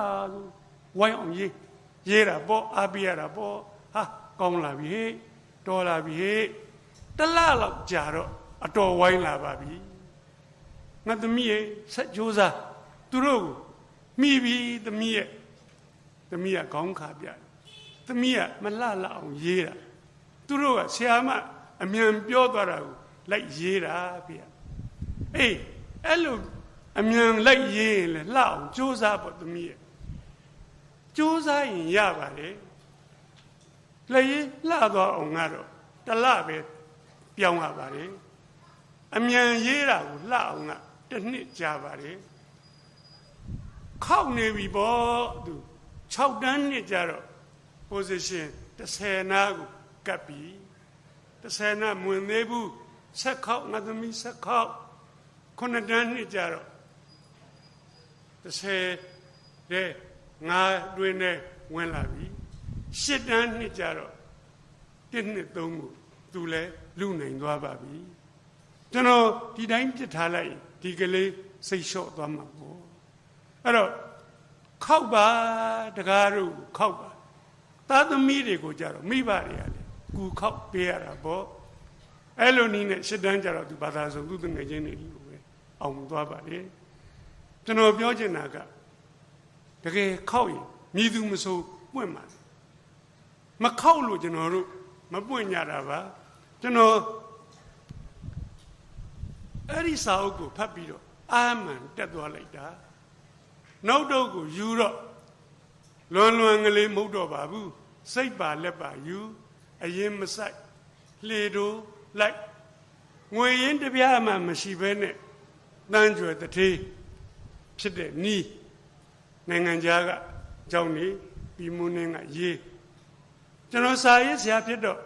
ဝိုင်းအောင်ရေးတာပေါ့အားပေးရတာပေါ့ဟာကောင်းလာပြီဟဲ့တော်လာပြီဟဲ့တလလောက်ကြာတော့အတော်ဝိုင်းလာပါပြီငါသမီးရဲ့ဆက်ကြိုးစားသူတို့ကိုမိပြီသမီးကခေါင်းခါပြတယ်သမီးကမလှအောင်ရေးတာသူတို့ကဆရာမအမြန်ပြောသွားတာကိုလိုက်ရေးတာဗျအေးအဲ့လိုအမြန်လိုက်ရေးရင်လည်းလှအောင်ကြိုးစားဖို့သမီးရဲ့ကြိုးစားရင်ရပါလေလက်ရေးလှသွားအောင်ကတော့တလပဲပြောင်းရပါလေအမြန်ရေးတာကိုလှအောင်ကတစ်နှစ်ကြာပါလေခောက်နေပြီပေါ့သူ6တန်းနှစ်ကြာတော့ position 10နာကိုကပ်ပြီ10နာမဝင်သေးဘူးဆက်ခောက်ငါသမီးဆက်ခောက်9တန်းနှစ်ကြာတော့10တဲ့ငါတွင်နဲ့ဝင်လာပြီ10တန်းနှစ်ကြာတော့ 1 နှစ် 3ကိုသူလည်းလူနိုင်သွားပါပြီကျွန်တော်ဒီတိုင်းပြစ်ထားလိုက်ဒီကလေးစိတ်လျှော့သွားမှာပေါ့အဲ့တော့ခောက်ပါတကားတို့ခောက်ပါသားသမီးတွေကိုကြတော့မိဘတွေကလည်းကူခောက်ပေးရတာပေါ့အဲ့လိုနည်းနဲ့ရှစ်တန်းကြတော့သူဘာသာဆိုသူတငယ်ချင်းတွေလိုပဲအောင်သွားပါလေကျွန်တော်ပြောချင်တာကတကယ်ခောက်ရင်မြည်သူမဆိုပွင့်ပါမခောက်လို့ကျွန်တော်တို့မပွင့်ကြတာပါကျွန်တော်အဲ့ဒီစာအုပ်ကိုဖတ်ပြီးတော့အာမန်တက်သွားလိုက်တာနောက်တော့ကိုယူတော့လွန်လွန်ကလေးမဟုတ်တော့ပါဘူးစိတ်ပါလက်ပါယူအရင်မဆိုင်လှေတို့လိုက်ငွေရင်းတပြားမှမရှိဘဲနဲ့တန်းကြွယ်တထေးဖြစ်တဲ့နီးနိုင်ငံခြားကကြောင်းနေပြီးမွန်းနေကရေးကျွန်တော်စာရေးဆရာဖြစ်တော့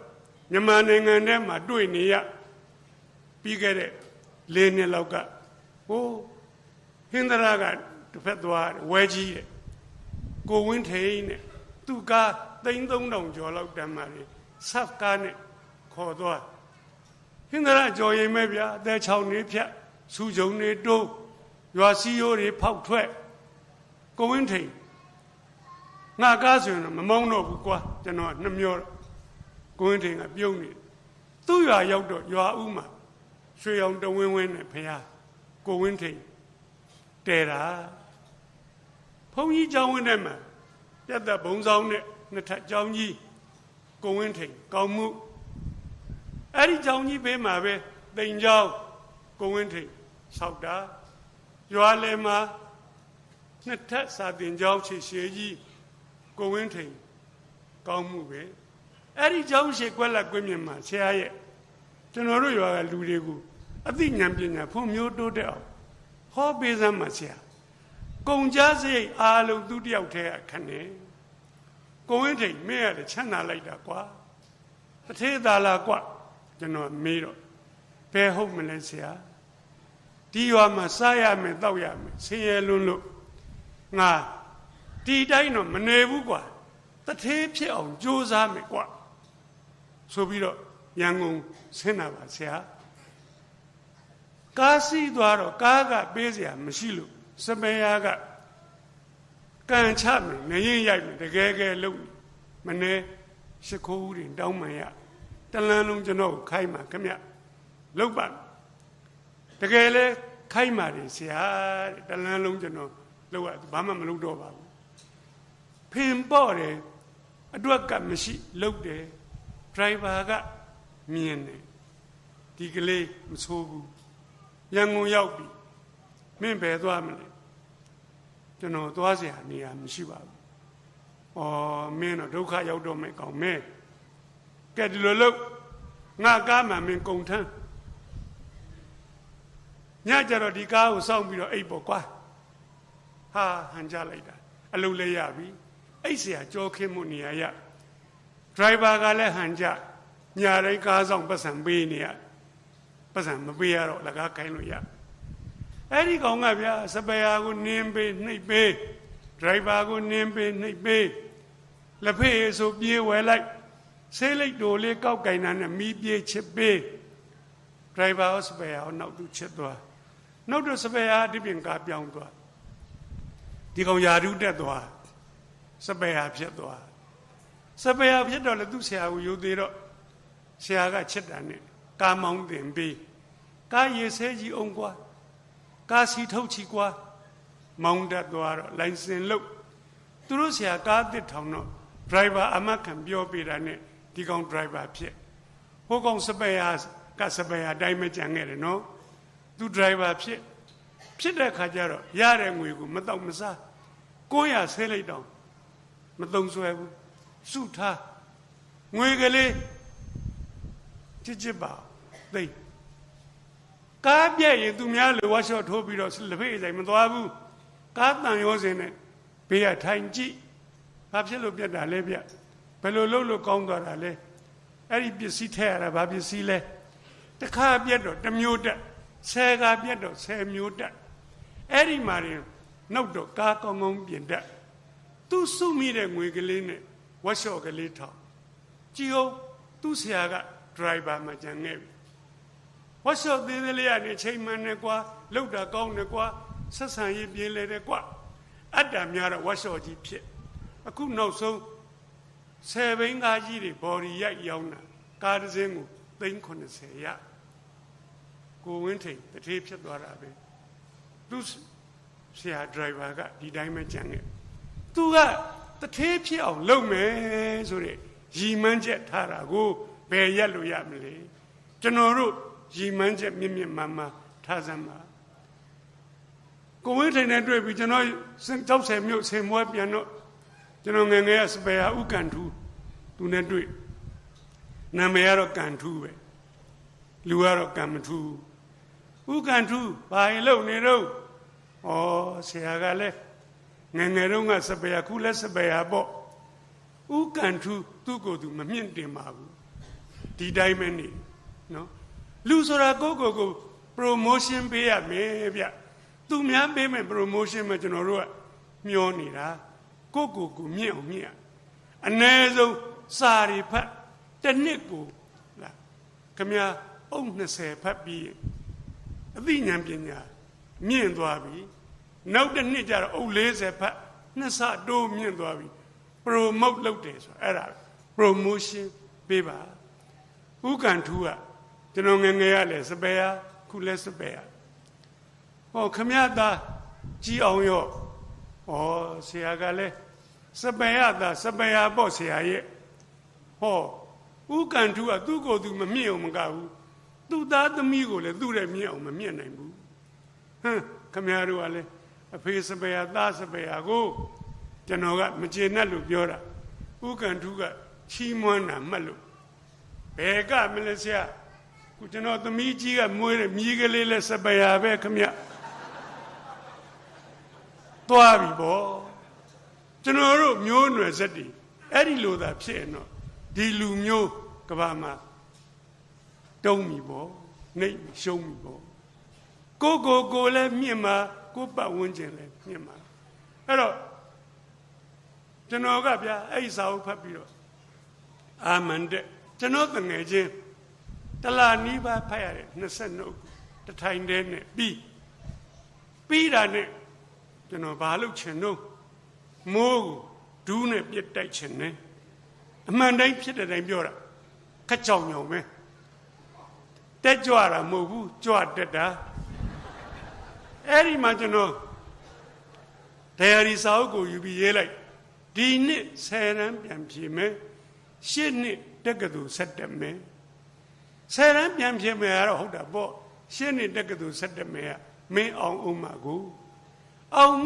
မြန်မာနိုင်ငံထဲမှာတွေ့နေရပြီးခဲ့တဲ့4 နှစ်လောက်ကဟိုဟင်္ဒရာကတစ်ဖက်သွားဝဲကြီးတဲ့ကိုဝင်းထိန်နဲ့သူက3,000 ကျော်လောက်တန်းမာတယ်ဆပ်ကားနဲ့ခေါ်သွားဟင်္ဒရာကြော်ရင်မဲ့ဗျာအသက်6 နှစ်ဖြတ်စူဂျုံနေတိုးရွာစီယိုတွေဖောက်ထွက်ကိုဝင်းထိန်ငါကားဆိုရင်မမောင်းတော့ဘူးကွာကျွန်တော်နှမျောကိုဝင်းထိန်ကပြုံးနေသူ့ရွာရောက်တော့ရွာဦးမှာရွှေအောင်တဝင်းဝင်းနဲ့ဖះကိုဝင်းထိန်တဲတာဘုန်းကြီးကျောင်းဝင်းထဲမှာပြတ်သက်ဘုံဆောင်နဲ့နှစ်ထပ်ကျောင်းကြီးကိုဝင်းထိန်ကောင်းမှုအဲ့ဒီကျောင်းကြီးဘေးမှာပဲတိမ်ကျောင်းကိုဝင်းထိန်ဆောက်တာရွာလယ်မှာနှစ်ထပ်စာတင်ကျောင်းရှေကြီးကိုဝင်းထိန်ကောင်းမှုပဲအဲ့ဒီကျောင်းရှေကွက်လက်ကွင်းမြင်မှာဆရာရဲ့ကျွန်တော်တို့ရွာကလူတွေကိုအသိဉာဏ်ပညာဖွံ့ဖြိုးတိုးတက်အောင်ဟောပေးစမ်းပါဆရာကုန်ကြစရိတ်အားလုံးသူတယောက်တည်းအခနဲ့ကိုဝင်းထိန်မင်းရတယ်ချမ်းသာလိုက်တာကွာတထေးသားလားကွာကျွန်တော်မေးတော့ဘယ်ဟုတ်မလဲဆရာဒီရွာမှာစားရမယ်တောက်ရမယ်ဆင်းရဲလွန်းလို့ငါဒီတိုင်းတော့မနေဘူးကွာတထေးဖြစ်အောင်ကြိုးစားမယ်ကွာဆိုပြီးတော့ရန်ကုန်ဆင်းလာပါဆရာကားစီးသွားတော့ကားကပေးစရာမရှိလို့စပယ်ယာကကန်ချမယ်ငရင်ရိုက်မယ်တကယ်ကဲလုံးမနေရှ िख ိုးဦးတွေတောင်းမှန်ရတလန်းလုံးကျွန်တော်ခိုင်းမှာခမလောက်ပါတကယ်လဲခိုင်းပါတယ်ဆရာတလန်းလုံးကျွန်တော်လောက်ရဘာမှမလုပ်တော့ပါဘူးဖင်ပေါ့တယ်အတွက်ကမရှိလောက်တယ်ဒရိုင်ဘာကမြင်တယ်ဒီကလေးမဆိုးဘူးရန်ကုန်ရောက်ပြီမင်းဘယ်သွားမလဲကျွန်တော်သွားเสียနေရာမရှိပါဘူးဩမင်းတော့ဒုက္ခရောက်တော့မယ်ကောင်မင်းကဲဒီလိုလို့ငါကားမှမင်းကုန်ထမ်းညကြတော့ဒီကားကိုစောင့်ပြီးတော့အိပ်ပေါ့ကွာဟာဟန်ကြလိုက်တာအလုပ်လဲရပြီအိပ်เสียကြောခင်းမှုနေရာရဒရိုင်ဘာကလည်းဟန်ကြညာတိုင်းကားဆောင်ပတ်စံပေးနေရပတ်စံမပေးရတော့လကားခိုင်းလို့ရအဲ့ဒီကောင်ကဗျာစပယ်ယာကိုနင်းပေးနှိပ်ပေးဒရိုင်ဘာကိုနင်းပေးနှိပ်ပေးလက်ဖေးဆိုပြေးဝယ်လိုက်ဆေးလိတ်တိုလေးကောက်ကင်တာနဲ့မီးပြေးချစ်ပေးဒရိုင်ဘာစပယ်ယာကိုနောက်သူချစ်သွားနောက်တော့စပယ်ယာဒီပြင်ကားပြောင်းသွားဒီကောင်ယာရုတက်သွားစပယ်ယာဖြစ်သွားစပယ်ယာဖြစ်တော့လေသူ့ဆရာကိုယူသေးတော့ဆရာကချစ်တာနဲ့ကားမောင်းတင်ပေးကားရေဆဲကြီးအောင်ကွာကားစီထုတ်ချီကွာမောင်းတက်သွားတော့လိုင်စင်လုတ်သူတို့ဆရာကားတစ်ထောင်တော့ဒရိုင်ဘာအမခံပြောပေးတာနဲ့ဒီကောင်ဒရိုင်ဘာဖြစ်ဟိုကောင်စပယ်ယာကစပယ်ယာတိုင်းမကြံခဲ့တယ်နော်သူဒရိုင်ဘာဖြစ်တဲ့ခါကျတော့ရတဲ့ငွေကိုမတော့မစား900ဆဲလိုက်တော့မသုံးဆွဲဘူးစုထားငွေကလေးချစ်ပါသိကားပြည့်ရင်သူများလိုဝါရှော့ထိုးပြီးတော့လက်ဖေးဆိုင်မသွားဘူးကားတန်ရောစင်နဲ့ဘေးကထိုင်ကြည့်ဘာဖြစ်လို့ပြတ်တာလဲဗျဘယ်လိုလုပ်လို့ကောင်းသွားတာလဲအဲ့ဒီပစ္စည်းထည့်ရတာဘာပစ္စည်းလဲတစ်ခါပြတ်တော့တစ်မျိုးတက်10ခါပြတ်တော့10မျိုးတက်အဲ့ဒီမှာရင်နောက်တော့ကားကောင်းကောင်းပြင်တက်သူစုမိတဲ့ငွေကလေးနဲ့ဝါရှော့ကလေးထောက်ကြည့်အောင် သူ့ဆရာက driver မှာကြံခဲ့ပြီဝါရှော့သေးသေးလေးကနေချိန်မှန်နေကွာလောက်တာကောင်းနေကွာဆက်ဆံရေးပြင်းလေတယ်ကွာအတ္တများတော့ဝါရှော့ကြီးဖြစ်အခုနောက်ဆုံး10ဘိန်းကားကြီးတွေဘော်ဒီရိုက်ရောင်းတာကားတစ်စင်းကို390ရကိုဝင်းထိန်တထေးဖြစ်သွားတာပဲသူဆရာ driver ကဒီတိုင်းပဲကြံခဲ့သူကတထေးဖြစ်အောင်လုပ်မယ်ဆိုတဲ့ရည်မှန်းချက်ထားတာကိုဘယ်ရက်လို့ရမလဲကျွန်တော်တို့ရည်မှန်းချက်မြင့်မြင့်မားမားထားစမ်းပါကိုဝင်းထိန်နဲ့တွေ့ပြီးကျွန်တော်60မြို့ဆင်မွဲပြန်တော့ကျွန်တော်ငယ်ငယ်ကစပယ်ဟာဥကန်ထူးသူနဲ့တွေ့နာမည်ကတော့ကန်ထူးပဲလူကတော့ကန်မထူးဥကန်ထူးဘာရင်လုံနေတော့ဩဆရာကလည်းငယ်ငယ်တုန်းကစပယ်ခုလည်းစပယ်ဟာပေါ့ဥကန်ထူးသူ့ကိုယ်သူမမြင့်တင်ပါဘူးဒီတိုင်းပဲနေနော်လူဆိုတာကိုယ့်ကိုယ် promotion ပေးရမယ်ဗျသူများပေးမယ် promotion မှာကျွန်တော်တို့ကမျောနေတာကိုယ့်ကိုယ်မြင့်အောင်မြင့်အနည်းဆုံးစာရီဖတ်တစ်နှစ်ကိုလားခမများအုပ်20ဖတ်ပြီးအသိဉာဏ်ပညာမြင့်သွားပြီနောက်တစ်နှစ်ကျတော့အုပ်40ဖတ်နှစ်ဆတိုးမြင့်သွားပြီ promote လုပ်တယ်ဆိုအဲ့ဒါ promotion ပေးပါဥကန်ထူးကကျွန်တော်ငယ်ငယ်ရလဲစပယ်ဟာခုလဲစပယ်ဟာဟောခမရသားကြီးအောင်ရောဩဆရာကလည်းစပယ်ရသားစပယ်ဟာပေါ့ဆရာရဲ့ဟောဥကန်ထူးကသူ့ကိုယ်သူမမြင့်အောင်မကဘူးသူ့သားသမီးကိုလည်းသူ့ရဲ့မြင့်အောင်မမြင့်နိုင်ဘူးဟမ်ခမရတို့ကလည်းအဖေစပယ်ဟာသားစပယ်ဟာကိုကျွန်တော်ကမကျေနပ်လို့ပြောတာဥကန်ထူးကချီးမွမ်းတာမှတ်လို့ဘယ်ကမလဲဆရာခုကျွန်တော်သမီးကြီးကမွေးတယ်မြည်ကလေးလဲစပယ်ဟာပဲခမရသွားပြီပေါ့ကျွန်တော်တို့မျိုးနွယ်ဆက်တည်အဲ့ဒီလိုသာဖြစ်ရင်တော့ဒီလူမျိုးကဘာမှာတုံးပြီပေါ့နှိပ်ရှုံးပြီပေါ့ကိုလည်းမြင့်မှာကိုပတ်ဝန်းကျင်လည်းမြင့်မှာအဲ့တော့ကျွန်တော်ကဗျာအဲ့ဒီစာအုပ်ဖတ်ပြီးတော့အာမန်တဲ့ကျွန်တော်တငယ်ချင်းတလာနီးပါးဖတ်ရတယ်22တထိုင်တည်းနဲ့ပြီးတာနဲ့ကျွန်တော်ဘာလုပ်ချင်တော့မိုးကိုဒူးနဲ့ပြစ်တိုက်ချင်တယ်အမှန်တိုင်းဖြစ်တဲ့တိုင်းပြောတာခက်ကြောင်ညောင်ပဲတက်ကြွတာမဟုတ်ဘူးကြွတက်တာအဲ့ဒီမှာကျွန်တော်dairy စာအုပ်ကိုယူပြီးရေးလိုက်ဒီနှစ်10ရန်ပြန်ဖြေမယ်8နှစ်တက္ကသိုလ်ဆက်တက်မယ်10ရန်ပြန်ဖြေမယ်ကတော့ဟုတ်တာပေါ့8နှစ်တက္ကသိုလ်ဆက်တက်မယ်ကမင်းအောင်အောင်မကိုအောင်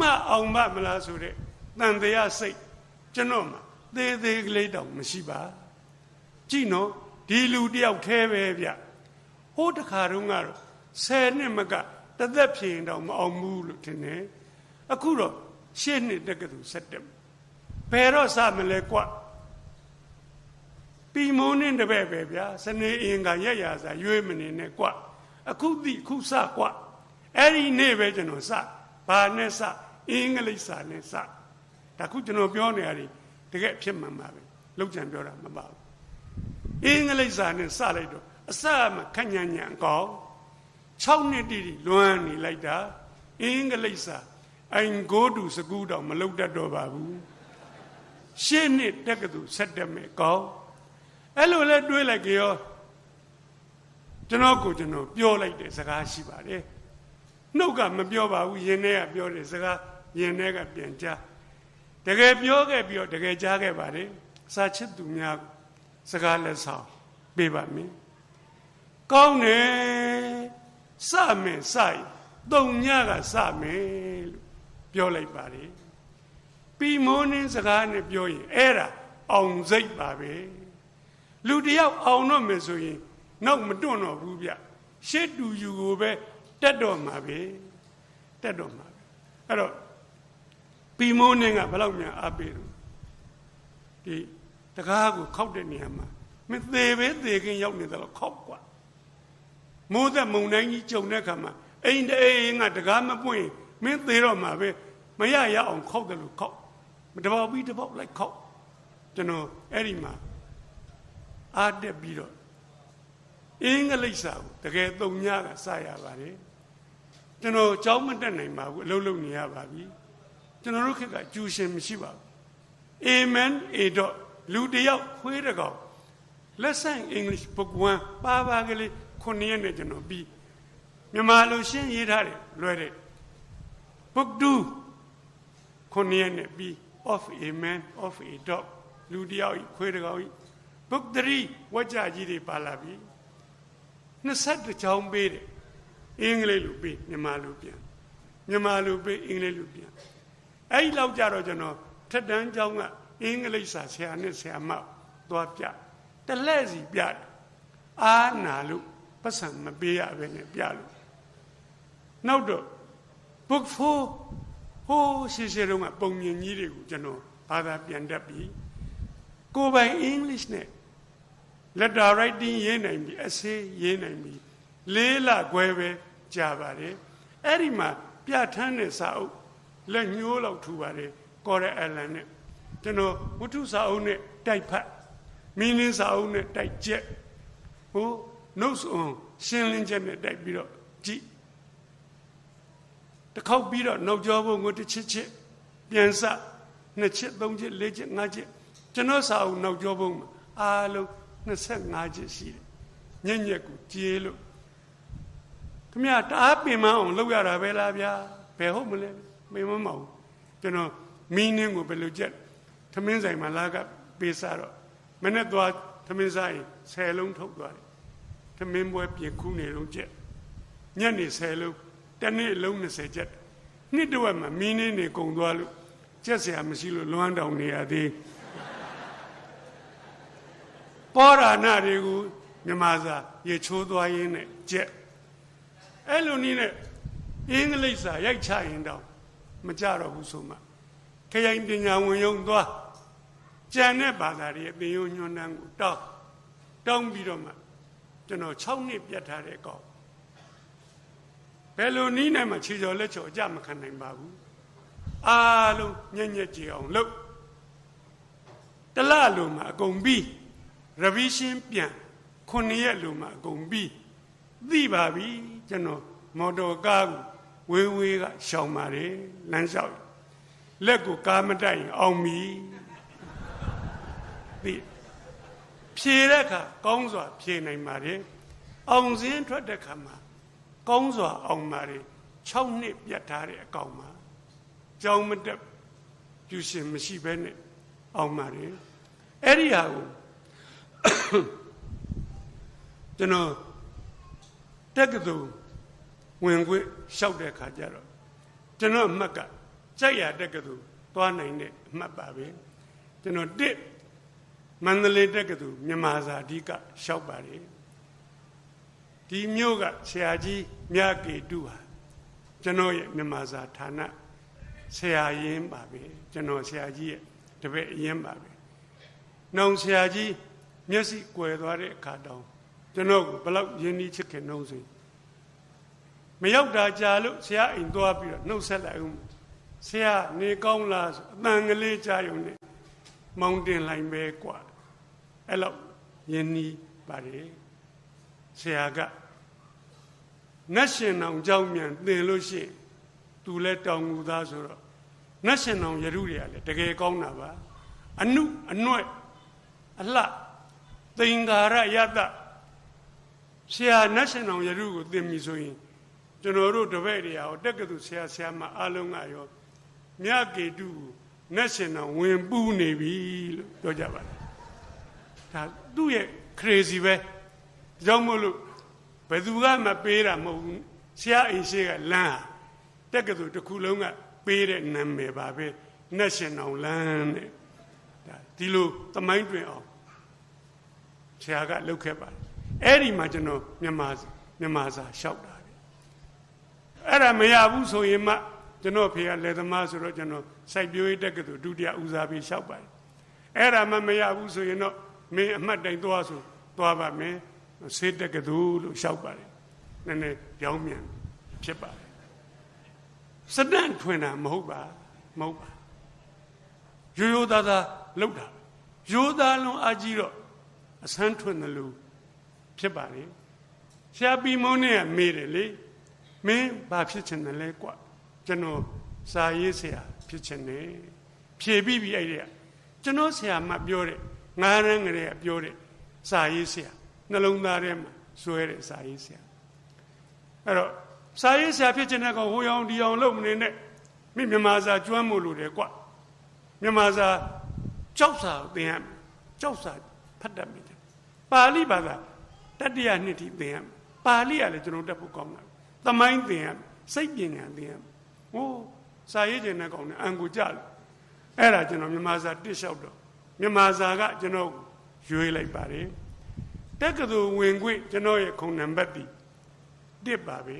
မမလားဆိုတဲ့တန်တရားစိတ်ကျွန်တော်မှာသေးကလေးတောင်မရှိပါကြည့်နော်ဒီလူတယောက်แท้ပဲဗျဟိုးတခါတုန်းကတော့10နှစ်မကတသက်ဖြေရင်တောင်မအောင်ဘူးလို့ထင်တယ်အခုတော့8နှစ်တက္ကသိုလ်ဆက်တက်ဘယ်တော့စမလဲကွပြီးမိုးနှင်းတပည့်ပဲဗျာစနေအင်္ဂါရက်ရာစာရွေးမနေနဲ့ကွအခုသိခုစကွအဲ့ဒီနေ့ပဲကျွန်တော်စဘာနဲ့စအင်္ဂလိပ်စာနဲ့စဒါခုကျွန်တော်ပြောနေရတယ်တကယ်ဖြစ်မှန်ပါပဲလောက်ကြံပြောတာမပါဘူးအင်္ဂလိပ်စာနဲ့စလိုက်တော့အစမှခက်ညံ့ညံ့ကောင်း6နှစ်တိတိလွမ်းနေလိုက်တာအင်္ဂလိပ်စာ I go to school တော့မလုပ်တတ်တော့ပါဘူး8နှစ်တက္ကသိုလ်ဆက်တက်မယ်ကောင်းအဲ့လိုလဲတွေးလိုက်ကြရောကျွန်တော်ပြောလိုက်တဲ့စကားရှိပါတယ်နှုတ်ကမပြောပါဘူးရင်ထဲကပြောတယ်စကားရင်ထဲကပြန်ကြားတကယ်ပြောခဲ့ပြီးတော့တကယ်ကြားခဲ့ပါတယ်စာချစ်သူများစကားလက်ဆောင်ပေးပါမယ်ကောင်းတယ်စမယ်စိုက်တုံညကစမယ်လို့ပြောလိုက်ပါတယ်ပြီးမိုးနှင်းစကားနဲ့ပြောရင်အဲ့ဒါအောင်စိတ်ပါပဲလူတယောက်အောင်တော့မယ်ဆိုရင်နောက်မတွန့်တော့ဘူးဗျရှေ့တူယူကိုပဲတက်တော့မှာပဲအဲ့တော့ပြီးမိုးနှင်းကဘယ်လောက်များအားပေးလို့ဒီတကားကိုခောက်တဲ့နေရာမှာမသေးပဲသေခင်ရောက်နေတယ်လို့ခောက်กว่าမိုးသက်မုန်တိုင်းကြီးကြုံတဲ့အခါမှာအိမ်အိမ်ကတကားမပွင့်မင်းသေးတော့မှာပဲမရရအောင်ခောက်တယ်လို့ခောက်တပေါက်ပြီးတပေါက်လိုက်ခောက်ကျွန်တော်အဲ့ဒီမှာ အားတက်ပြီးတော့အင်္ဂလိပ်စာကိုတကယ်သုံးညကစရပါတယ်ကျွန်တော်ကြောင်းမတက်နိုင်ပါဘူးအလုပ်လုပ်နေရပါပြီကျွန်တော်တို့ခေတ်ကကျူရှင်မရှိပါဘူးအာမင်အေတော့လူတယောက်ခွေးတကောင်Lesson English Book 1ပါပါကလေး9ရက်နဲ့ကျွန်တော်ပြီးမြန်မာလိုရှင်းရေးထားတယ်လွယ်တယ် Book 2 9ရက်နဲ့ပြီး of a man of a dog လူတယောက်ခွေးတကောင် Book 3ဝကြကြီးတွေပါလာပြီ20ချောင်းပေးတယ်အင်္ဂလိပ်လိုပေးမြန်မာလိုပြန်မြန်မာလိုပေးအင်္ဂလိပ်လိုပြန်အဲ့ဒီလောက်ကြတော့ကျွန်တော်ထက်တန်းကျောင်းကအင်္ဂလိပ်စာဆရာနဲ့ဆရာမသွားပြတလဲစီပြတယ်အားနာလို့ပတ်စံမပေးရပဲနဲ့ပြလို့နောက်တော့ book 4ဟိုးရှေ့ရှေ့တုန်းကပုံမြင်ကြီးတွေကိုကျွန်တော်ဘာသာပြန်တတ်ပြီးကိုယ်ပိုင် English နဲ့ letter writing ရေးနိုင်ပြီ essay ရေးနိုင်ပြီ4 လခွဲပဲကြာပါတယ်အဲ့ဒီမှာပြဋ္ဌာန်းတဲ့စာအုပ်လက်ညှိုးလောက်ထူပါတယ်ကော်ရအလန်နဲ့ကျွန်တော်ဝတ္ထုစာအုပ်နဲ့တိုက်ဖတ်မင်းလင်းစာအုပ်နဲ့တိုက်ချက်ဟို notes on ရှင်းလင်းချက်နဲ့တိုက်ပြီးတော့ကြည့်တစ်ခေါက်ပြီးတော့နောက်ကျောဘုံကိုတစ်ချစ်ချစ်ပြန်စ2ချက်3ချက်4ချက်5ချက်ကျွန်တော်စာအုပ်နောက်ကျောဘုံမှာအားလုံး25ချက်ရှိတယ်ညက်ကိုကြေးလို့ခမရတအားပင်မအောင်လုပ်ရတာပဲလားဗျာဘယ်ဟုတ်မလဲမင်းမမအောင်ကျွန်တော်မင်းင်းကိုဘယ်လိုချက်သမင်းဆိုင်မှာလာကပေးစားတော့မနေ့သွားသမင်းဆိုင်10လုံးထုတ်သွားတယ်သမင်းပွဲပြင်ခုနေတော့ချက်ညနေ10လုံးတနေ့လုံး20ချက်နှစ်တဝက်မှာမင်းင်းနေကုန်သွားလို့ချက်เสียမရှိလို့လွမ်းတောင်နေရသေးပေါ်ရာနာတွေကိုမြန်မာစာရေချိုးသွားရင်းနဲ့ချက်အဲ့လိုနည်းနဲ့အင်္ဂလိပ်စာရိုက်ချရင်တော့မကြတော့ဘူးဆိုမှခရိုင်ပညာဝင်ရုံသွားကျန်တဲ့ဘာသာတွေအသင်ရိုးညွှန်းတန်းကိုတောင်းပြီးတော့မှကျွန်တော်6နှစ်ပြတ်ထားတဲ့ကောဘယ်လိုနည်းနဲ့မှခြေချော်လက်ချော်အကြမခံနိုင်ပါဘူးအားလုံးညံ့ညက်ကြအောင်လုပ်တလလုံးမှာအကုန်ပြီး revision ပြန်9ရက်လုံးမှာအကုန်ပြီးသိပါပြီကျွန်တော်မော်တော်ကားကိုဝေးကရှောင်ပါတယ်လမ်းလျှောက်လက်ကိုကားမတိုက်ရင်အောင်ပြီသိဖြေတဲ့အခါကောင်းစွာဖြေနိုင်ပါတယ်အောင်စင်းထွက်တဲ့အခါမှာကောင်းစွာအောင်ပါတယ်6နှစ်ပြတ်ထားတဲ့အကောင်မှာကြောင်းမတက်ကျူရှင်မရှိဘဲနဲ့အောင်ပါတယ်အဲ့ဒီဟာကိုကျွန်တော်တက္ကသိုလ်ဝင်ခွင့်လျှောက်တဲ့အခါကျတော့ကျွန်တော်အမှတ်ကကြိုက်ရတက္ကသိုလ်သွားနိုင်တဲ့အမှတ်ပါပဲကျွန်တော်မန္တလေးတက္ကသိုလ်မြန်မာစာအဓိကလျှောက်ပါတယ်ဒီမျိုးကဆရာကြီးမြကေတုဟာကျွန်တော်ရဲ့မြန်မာစာဌာနဆရာရင်းပါပဲကျွန်တော်ဆရာကြီးရဲ့တပည့်အရင်ပါပဲနောင်ဆရာကြီးမျက်စိကွယ်သွားတဲ့အခါတောင်ကျွန်တော်ကိုဘလောက်ရင်းနှီးချစ်ခင်နှုံးစေမရောက်တာကြာလို့ဆရာအိမ်သွားပြီးတော့နှုတ်ဆက်လိုက်ဦးဆရာနေကောင်းလားဆိုအတန်ကလေးကြားရုံနဲ့မောင်းတင်လိုက်ပဲกว่าအဲ့လောက်ယဉ်နီးပါတယ်ဆရာကနတ်ရှင်အောင်ကြောင်းမြန်သင်လို့ရှိရင်သူလဲတောင်ငူသားဆိုတော့နတ်ရှင်အောင်ရရုတွေကလည်းတကယ်ကောင်းတာပါအနုအနွဲ့အလှသင်္ကာရယတဆရာနတ်ရှင်အောင်ရရုကိုသင်ပြီဆိုရင်ကျွန်တော်တို့တပည့်တွေရောတက္ကသိုလ်ဆရာဆရာမအားလုံးကရောမြကေတုနတ်ရှင်အောင်ဝင်ပူးနေပြီလို့ပြောကြပါတယ်ဒါသူ့ရဲ့ crazy ပဲကြောင့်မို့လို့ဘယ်သူကမပေးတာမဟုတ်ဘူးဆရာအိမ်ရှိကလမ်းတက္ကသိုလ်တစ်ခုလုံးကပေးတဲ့နာမည်ပါပဲနတ်ရှင်အောင်လမ်းတဲ့ဒါဒီလိုသမိုင်းတွင်အောင်ဆရာကလုပ်ခဲ့ပါတယ်အဲ့ဒီမှာကျွန်တော်မြန်မာစာလျှောက်တာအဲ့ဒါမရဘူးဆိုရင်မှကျွန်တော်ဖေကလက်သမားဆိုတော့ကျွန်တော်စိုက်ပျိုးရေးတက္ကသိုလ်ဒုတိယဦးစားပေးလျှောက်ပါတယ်အဲ့ဒါမှမရဘူးဆိုရင်တော့မင်းအမှတ်တိုင်သွားဆိုသွားပါမယ်ဆေးတက္ကသိုလ်လို့လျှောက်ပါတယ်နည်းနည်းပြောင်းပြန်ဖြစ်ပါတယ်စတန့်ထွင်တာမဟုတ်ပါရိုးသားသားလောက်တာရိုးသားလုံးအကြီးတော့ အဆန်းထွန်းတယ်လို့ဖြစ်ပါလေဆရာပီမုန်းနဲ့မေးတယ်လေမင်းဘာဖြစ်ချင်တယ်လဲကွာကျွန်တော်စာရေးဆရာဖြစ်ချင်တယ်ဖြေပြီးပြီအဲ့ဒီကကျွန်တော်ဆရာမပြောတဲ့ငါးရမ်းကလေးကပြောတဲ့စာရေးဆရာနှလုံးသားထဲမှာဆွဲတဲ့စာရေးဆရာအဲ့တော့စာရေးဆရာဖြစ်ချင်တဲ့ကောင်ဟိုအောင်ဒီအောင်လုပ်မနေနဲ့မိမြန်မာစာကျွမ်းမို့လို့တယ်ကွာမြန်မာစာကြောက်စာသင်ရမယ်ကြောက်စာဖတ်တတ်မယ်ပါဠိဘာသာတတိယနှစ်ထိသင်ရမယ်ပါဠိကလည်းကျွန်တော်တက်ဖို့ကောင်းတယ်သမိုင်းသင်ရမယ်စိတ်ပညာသင်ရမယ်ဟိုစာရေးကျင်တဲ့ကောင်နဲ့အံကိုကြလို့အဲ့ဒါကျွန်တော်မြန်မာစာတစ်လျှောက်တော့မြန်မာစာကကျွန်တော်ရွေးလိုက်ပါတယ်တက္ကသိုလ်ဝင်ခွင့်ကျွန်တော်ရဲ့ခုံနံပါတ်တီတစ်ပါပဲ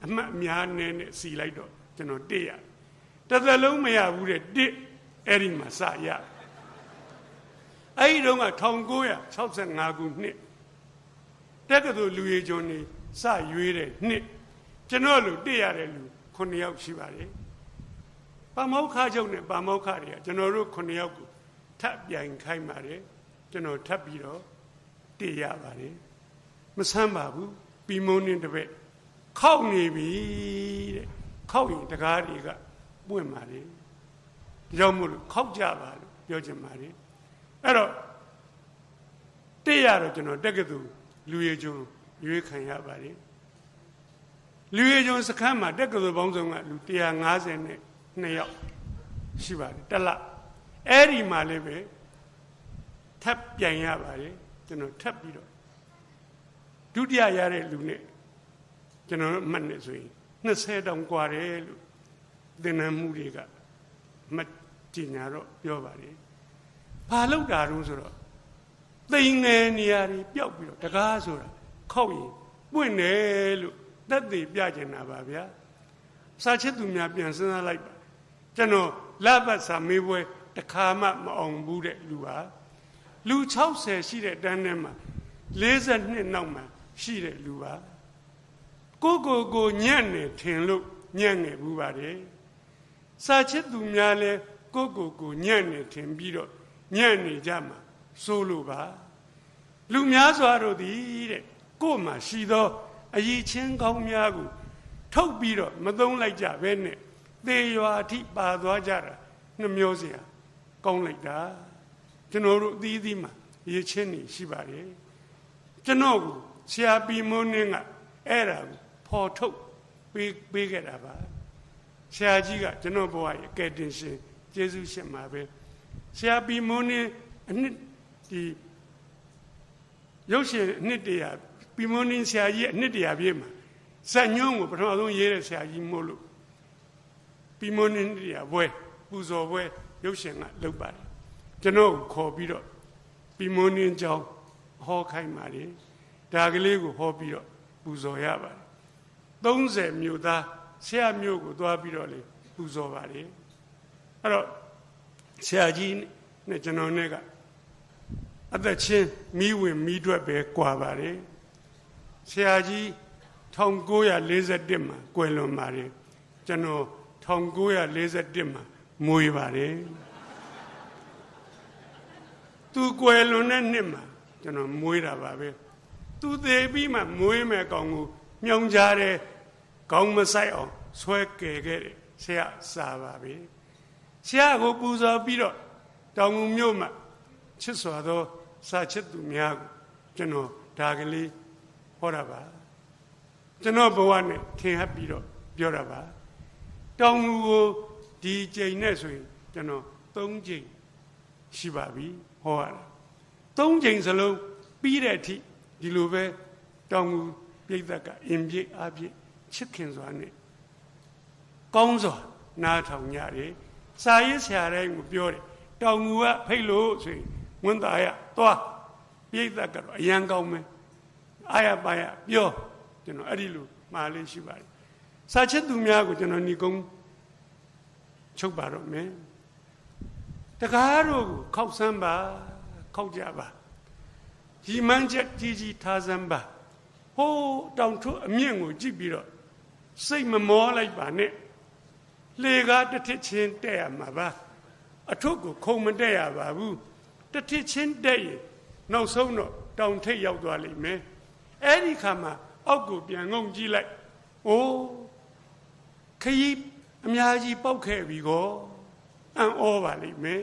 အမှတ်အများနဲ့စီလိုက်တော့ကျွန်တော်တစ်ရတစ်သက်လုံးမရဘူးတဲ့တစ်အဲ့ဒီမှာစရအဲ့ဒီတော့က1965ခုနှစ်တက္ကသိုလ်လူရည်ကျွန်းနေစရွေးတဲ့နှစ်ကျွန်တော်လူတစ်ရတဲ့လူ9ယောက်ရှိပါတယ်ပါမောက္ခချုပ်နဲ့ပါမောက္ခတွေကကျွန်တော်တို့9ယောက်ကိုထပ်ပြိုင်ခိုင်းပါတယ်ကျွန်တော်ထပ်ပြီးတော့တစ်ရပါတယ်မဆမ်းပါဘူးပြီးမုန်းနေတပည့်ခောက်နေပြီတဲ့ခောက်ရင်တကားတွေကပွင့်ပါလေရောက်မို့လို့ခောက်ကြပါလို့ပြောချင်ပါလေအဲ့တော့တစ်ရတော့ကျွန်တော်တက္ကသိုလ်လူရည်ကျွန်းရွေးခံရပါတယ်လူရည်ကျွန်းစခန်းမှာတက္ကသိုလ်ပေါင်းစုံကလူ152ယောက်ရှိပါတယ်တစ်လအဲ့ဒီမှာလည်းပဲထပ်ပြန်ရပါတယ်ကျွန်တော်ထပ်ပြီးတော့ဒုတိယရတဲ့လူနဲ့ကျွန်တော်မှတ်နေဆိုရင်20တောင်กว่าတယ်လို့သင်္นานမှုတွေကမှတ်ကြင်ညာတော့ပြောပါတယ်ဘာလောက်တာတော့ဆိုတော့သိငယ်နေရာတွေပျောက်ပြီးတော့တကားဆိုတာခောက်ရင်ပွင့်တယ်လို့သက်သေပြကျင်တာပါဗျာစာချစ်သူများပြန်စဉ်းစားလိုက်ပါကျွန်တော်လဘတ်စာမေးပွဲတစ်ခါမှမအောင်ဘူးတဲ့လူပါလူ60ရှိတဲ့တန်းထဲမှာ42နောက်မှာရှိတဲ့လူပါကိုညံ့နေထင်လို့ညံ့နေဘူးပါတယ်စာချစ်သူများလဲကိုညံ့နေထင်ပြီးတော့ညံ့နေကြမှာစိုးလို့ပါလူများစွာတို့သည်တဲ့ကို့မှာရှိသောအယီချင်းကောင်းများကိုထုတ်ပြီးတော့မသုံးလိုက်ကြဘဲနဲ့သေရွာအထိပါသွားကြတာနှမျိုးစရာကောင်းလိုက်တာကျွန်တော်တို့အသီးသီးမှာအယီချင်းနေရှိပါတယ်ကျွန်တော်ကိုဆရာပီမုန်းင်းကအဲ့ဒါကိုဖော်ထုတ်ပေးခဲ့တာပါဆရာကြီးကကျွန်တော်ဘဝရဲ့ကယ်တင်ရှင်ကျေးဇူးရှင်ပါပဲဆရာပီမုန်းင်းအနှစ်ဒီရုပ်ရှင်အနှစ်တရာပီမုန်းင်းဆရာကြီးအနှစ်တရာပြည့်မှာဇက်ညွန့်ကိုပထမဆုံးရေးတဲ့ဆရာကြီးမို့လို့ပီမုန်းင်းတရားပွဲပူဇော်ပွဲရုပ်ရှင်ကလုပ်ပါတယ်ကျွန်တော်ကိုခေါ်ပြီးတော့ပီမုန်းင်းကြောင်းဟောခိုင်းပါတယ်ဒါကလေးကိုဟောပြီးတော့ပူဇော်ရပါတယ်30မြို့သားဆရာမြို့ကိုသွားပြီးတော့လေပူဇော်ပါတယ်အဲ့တော့ဆရာကြီးနဲ့ကျွန်တော်နဲ့ကအသက်ချင်းမိဝင်မိတွက်ပဲကြွာပါတယ်ဆရာကြီး1941မှာကွယ်လွန်ပါတယ်ကျွန်တော်1941မှာမွေးပါတယ်သူကွယ်လွန်တဲ့နှစ်မှာကျွန်တော်မွေးတာပါပဲသူသေးပြီးမှမွေးမဲ့ကောင်ကိုညောင်ကြတဲ့ကောင်းမဆိုင်အောင်ဆွဲကယ်ခဲ့တယ်ဆရာစာပါပဲဆရာကိုပူဇော်ပြီးတော့တောင်ငူမြို့မှာချစ်စွာသောစာချစ်သူများကိုကျွန်တော်ဒါကလေးဟောတာပါကျွန်တော်ဘဝနဲ့ထင်ဟပ်ပြီးတော့ပြောတာပါတောင်ငူကိုဒီကြိမ်နဲ့ဆိုရင်ကျွန်တော်3ကြိမ်ရှိပါပြီဟောရတာ3ကြိမ်စလုံးပြီးတဲ့အထိဒီလိုပဲတောင်ငူပြိဿကအင်ပြည့်အပြည့်ချစ်ခင်စွာနဲ့ကောင်းစွာနားထောင်ကြတယ်စာရေးဆရာတိုင်းကိုပြောတယ်တောင်ငူကဖိတ်လို့ဆိုရင်ဝန်သားရသွားပြိဿကတော့အရန်ကောင်းမယ်အာရပါရပြောကျွန်တော်အဲ့ဒီလိုမှားလေးရှိပါတယ်စာချစ်သူများကိုကျွန်တော်ညီကုန်းချုပ်ပါတော့မယ်တကားတို့ကိုခောက်ဆန်းပါခောက်ကြပါရီမန်းချက်ကြီးကြီးထားစမ်းပါဟိုးတောင်ထွတ်အမြင့်ကိုကြည့်ပြီးတော့စိတ်မမောလိုက်ပါနဲ့လေကားတစ်ထစ်ချင်းတက်ရမှာပါအထုပ်ကိုခုံမတက်ရပါဘူးတစ်ထစ်ချင်းတက်ရင် နောက်ဆုံးတော့တောင်ထိပ်ရောက်သွားလိမ့်မယ်အဲ့ဒီခါမှာအောက်ကိုပြန်ငုံကြည့်လိုက်အိုးခရီးအများကြီးပောက်ခဲ့ပြီကောအံ့ဩပါလိမ့်မယ်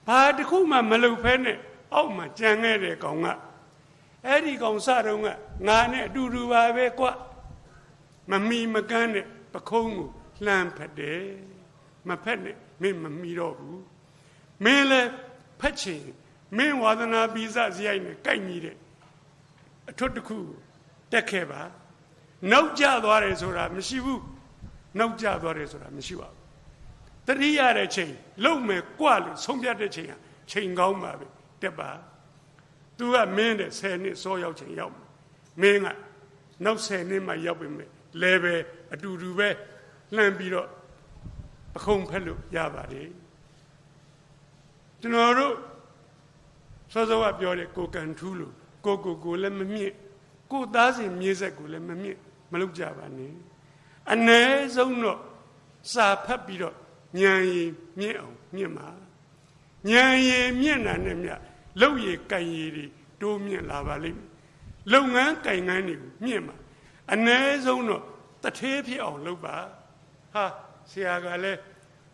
ဘာတခုမှမလုပ်ဖဲနဲ့အောက်မှာကြံခဲ့တဲ့ကောင်ကအဲ့ဒီကောင်စတော့ကငါနဲ့အတူတူပါပဲကွမမီမကန်းနဲ့ပခုံးကိုလှမ်းဖက်တယ်မဖက်နဲ့မင်းမမီတော့ဘူးမင်းလည်းဖက်ချင်မင်းဝါသနာပိစစရိုက်နဲ့ကိုက်ညီတဲ့အထွတ်တစ်ခုတက်ခဲ့ပါနောက်ကျသွားတယ်ဆိုတာမရှိဘူးနောက်ကျသွားတယ်ဆိုတာမရှိပါဘူးတတိယတဲ့ချိန်လုံမဲ့ကြွလို့ဆုံးဖြတ်တဲ့ချိန်ဟာချိန်ကောင်းပါပဲတက်ပါသူကမင်းတဲ့10နှစ်စောရောက်ချိန်ရောက်မင်းကနောက်10နှစ်မှရောက်ပြီမဲ့လဲပဲအတူတူပဲလှမ်းပြီးတော့ပခုံးဖက်လို့ရပါတယ်ကျွန်တော်တို့စောစောကပြောတဲ့ကိုကန်ထူးလို့ကိုလည်းမမြင့်ကိုသားစဉ်မြေဆက်ကိုလည်းမမြင့်မလုပ်ကြပါနဲ့အ ਨੇ ဆုံးတော့စာဖတ်ပြီးတော့ဉာဏ်ရည်မြင့်အောင်မြင့်ပါဉာဏ်ရည်မြင့်တာနဲ့မြတ်လုပ်ရည်ကံရည်တွေတိုးမြင့်လာပါလိမ့်မယ်လုပ်ငန်းကံငန်းတွေကိုမြင့်ပါအ ਨੇ ဆုံးတော့တထေးဖြစ်အောင်လုပ်ပါဟာဆရာကလည်း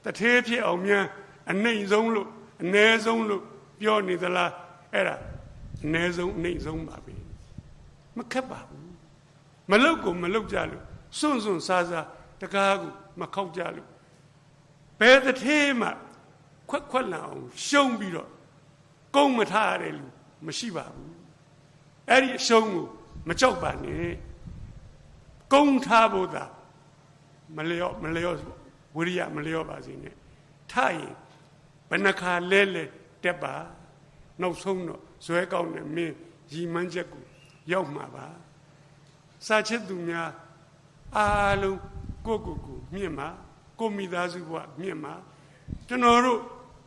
တထေးဖြစ်အောင်များအနှိမ့်ဆုံးလို့အ ਨੇ ဆုံးလို့ပြောနေသလားအဲ့ဒါအ ਨੇ ဆုံးအနှိမ့်ဆုံးပါပဲမခက်ပါဘူးမလုတ်ကိုမလုတ်ကြလို့စွန့်စားတကားကိုမခောက်ကြလို့ဘယ်တထေးမှခွက်လာအောင်ရှုံးပြီးတော့ကုန်းမထားရတဲ့လူမရှိပါဘူးအဲ့ဒီအရှုံးကိုမကြောက်ပါနဲ့ကုန်းထားဖို့သာမလျော့ဝိရိယမလျော့ပါစေနဲ့ထားရင်ဘယ်နှခါလဲတက်ပါနောက်ဆုံးတော့ဇွဲကောင်းတဲ့မင်းရီမှန်းချက်ကိုရောက်မှာပါစာချစ်သူများအားလုံးကိုမြင့်မှာကိုမိသားစုဘဝမြင့်မှာကျွန်တော်တို့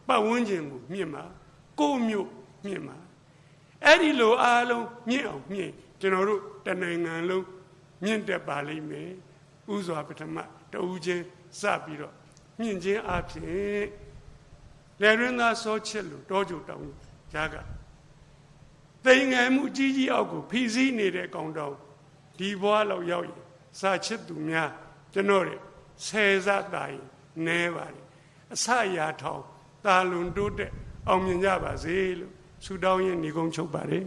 ပတ်ဝန်းကျင်ကိုမြင့်မှာကိုမျိုးမြင့်မှာအဲ့ဒီလိုအားလုံးမြင့်အောင်မြင့်ကျွန်တော်တို့တနိုင်ငံလုံးမြင့်တက်ပါလိမ့်မယ်ဥစွာပထမတဦးချင်းစပြီးတော့မြင့်ခြင်းအဖြစ်လေရင်းသားစောချစ်လို့တောကြိုတောင်းကြားကတိမ်ငယ်မှုကြီးအောက်ကိုဖိစီးနေတဲ့ကောင်တောင်ဒီဘွားလောက်ရောက်ရင်စာချစ်သူများကျွန်တော်တွေဆယ်စတာရင်နဲပါတယ်အစရာထောင်တာလွန်တိုးတက်အောင်မြင်ကြပါစေလို့ဆုတောင်းရင်းညီကုန်းချုပ်ပါတယ်